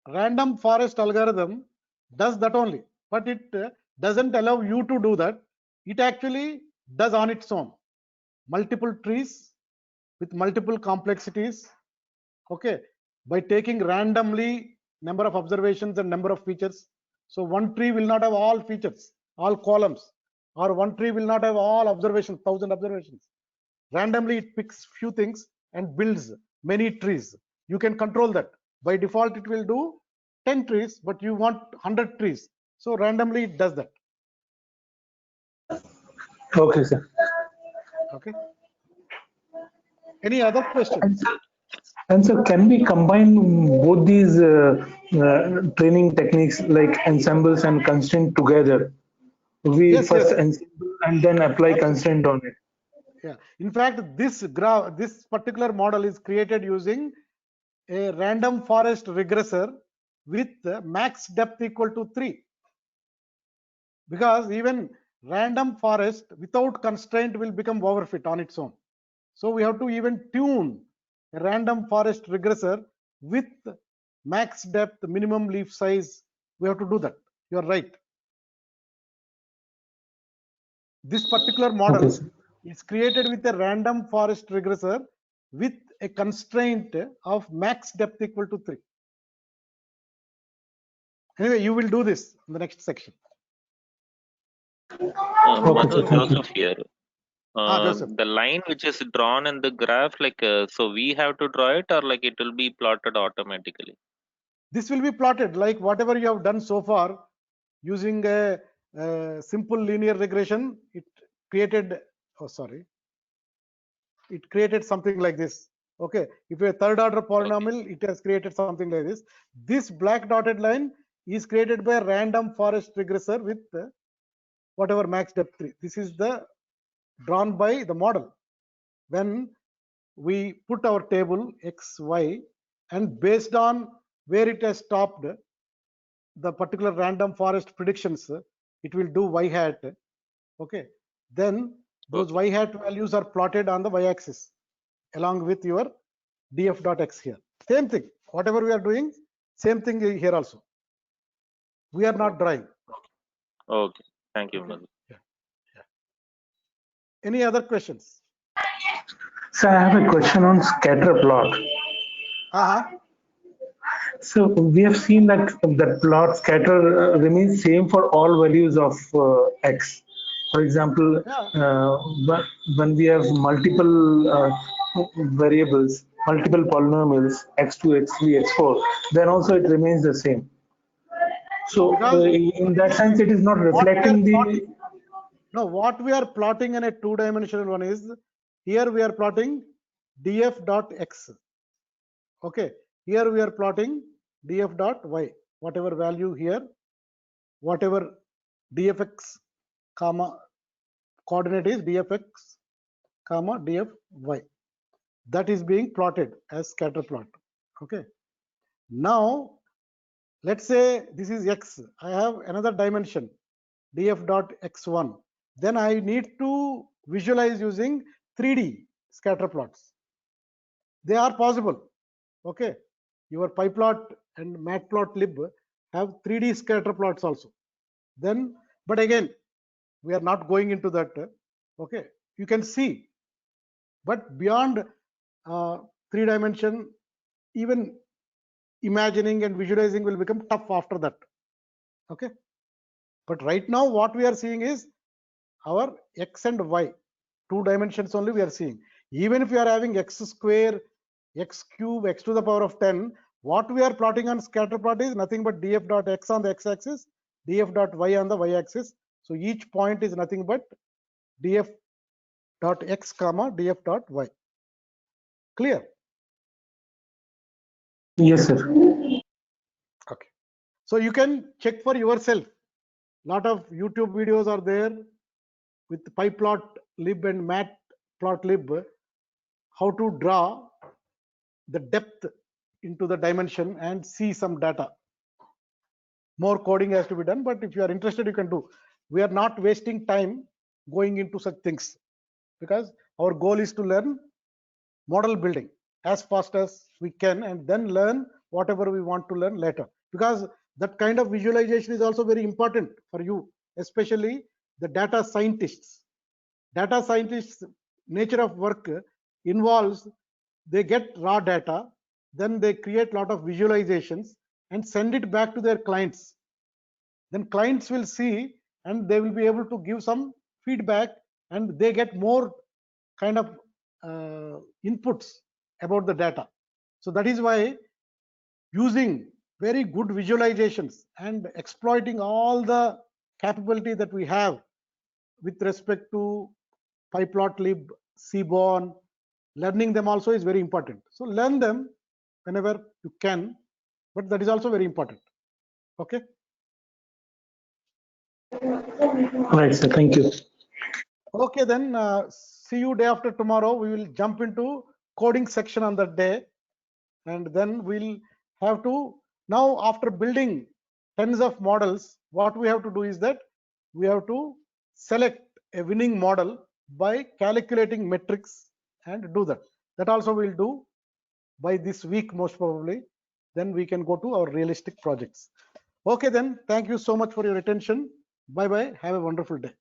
random forest algorithm does that only, but it doesn't allow you to do that. It actually does on its own multiple trees with multiple complexities. Okay, by taking randomly number of observations and number of features. So one tree will not have all features, all columns, or one tree will not have all observations, 1000 observations. Randomly it picks few things and builds many trees. You can control that. By default it will do 10 trees, but you want 100 trees, so randomly it does that. Okay, sir. Okay, any other questions? And so can we combine both these training techniques like ensembles and constraint together? We Yes, first yes. ensemble and then apply constraint on it. Yeah, in fact this particular model is created using a random forest regressor with max depth equal to 3, because even random forest without constraint will become overfit on its own. So we have to even tune a random forest regressor with max depth, minimum leaf size. We have to do that. You are right. This particular model Okay, is created with a random forest regressor with a constraint of max depth equal to 3. Anyway, you will do this in the next section. Madhu, sir, thank you. Joseph here. Joseph. The line which is drawn in the graph, like, so we have to draw it, or like it will be plotted automatically? This will be plotted like whatever you have done so far using a simple linear regression. It created, oh sorry, it created something like this. Okay, if a third order polynomial, it has created something like this. This black dotted line is created by a random forest regressor with whatever max depth 3. This is the drawn by the model. When we put our table x, y, and based on where it has stopped, the particular random forest predictions, it will do y hat. Okay, then those y hat values are plotted on the y-axis along with your df.x here. Same thing, whatever we are doing, same thing here also. We are not drawing. Okay. Thank you, Okay. Madhu. Yeah. Any other questions? So I have a question on scatter plot. So we have seen that the plot scatter remains same for all values of x. For example, when we have multiple variables, multiple polynomials, x2, x3, x4, then also it remains the same. So in that sense, it is not reflecting the. No, what we are plotting in a two-dimensional one is, here we are plotting df.x. Okay, here we are plotting df.y, whatever value here, whatever dfx comma coordinate is dfx comma dfy, that is being plotted as scatter plot. Okay, now let's say this is x, I have another dimension df.x1, then I need to visualize using 3D scatter plots. They are possible. Okay, your PyPlot and Matplotlib have 3D scatter plots also. Then, but again, we are not going into that. Okay, you can see, but beyond 3 dimension, even imagining and visualizing will become tough after that. Okay, but right now what we are seeing is our x and y, 2 dimensions only we are seeing. Even if we are having x square, x cube, x to the power of 10, what we are plotting on scatter plot is nothing but df.x on the x-axis, df.y on the y-axis. So each point is nothing but df.x comma df.y. Clear? Yes, sir. Okay. So you can check for yourself. Lot of YouTube videos are there with PyPlotlib and Matplotlib, how to draw the depth into the dimension and see some data. More coding has to be done, but if you are interested, you can do. We are not wasting time going into such things because our goal is to learn model building as fast as we can and then learn whatever we want to learn later, because that kind of visualization is also very important for you, especially the data scientists. Data scientists nature of work involves they get raw data, then they create a lot of visualizations and send it back to their clients. Then clients will see and they will be able to give some feedback and they get more kind of inputs about the data. So that is why using very good visualizations and exploiting all the capability that we have with respect to PyPlotlib, Seaborn, learning them also is very important. So learn them whenever you can, but that is also very important. Okay. Right, sir. Thank you. Okay, then see you day after tomorrow. We will jump into coding section on that day, and then we'll have to, now after building tens of models, what we have to do is that we have to select a winning model by calculating metrics and do that. That also we'll do by this week most probably. Then we can go to our realistic projects. Okay, then thank you so much for your attention. Bye bye. Have a wonderful day.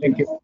Thank you.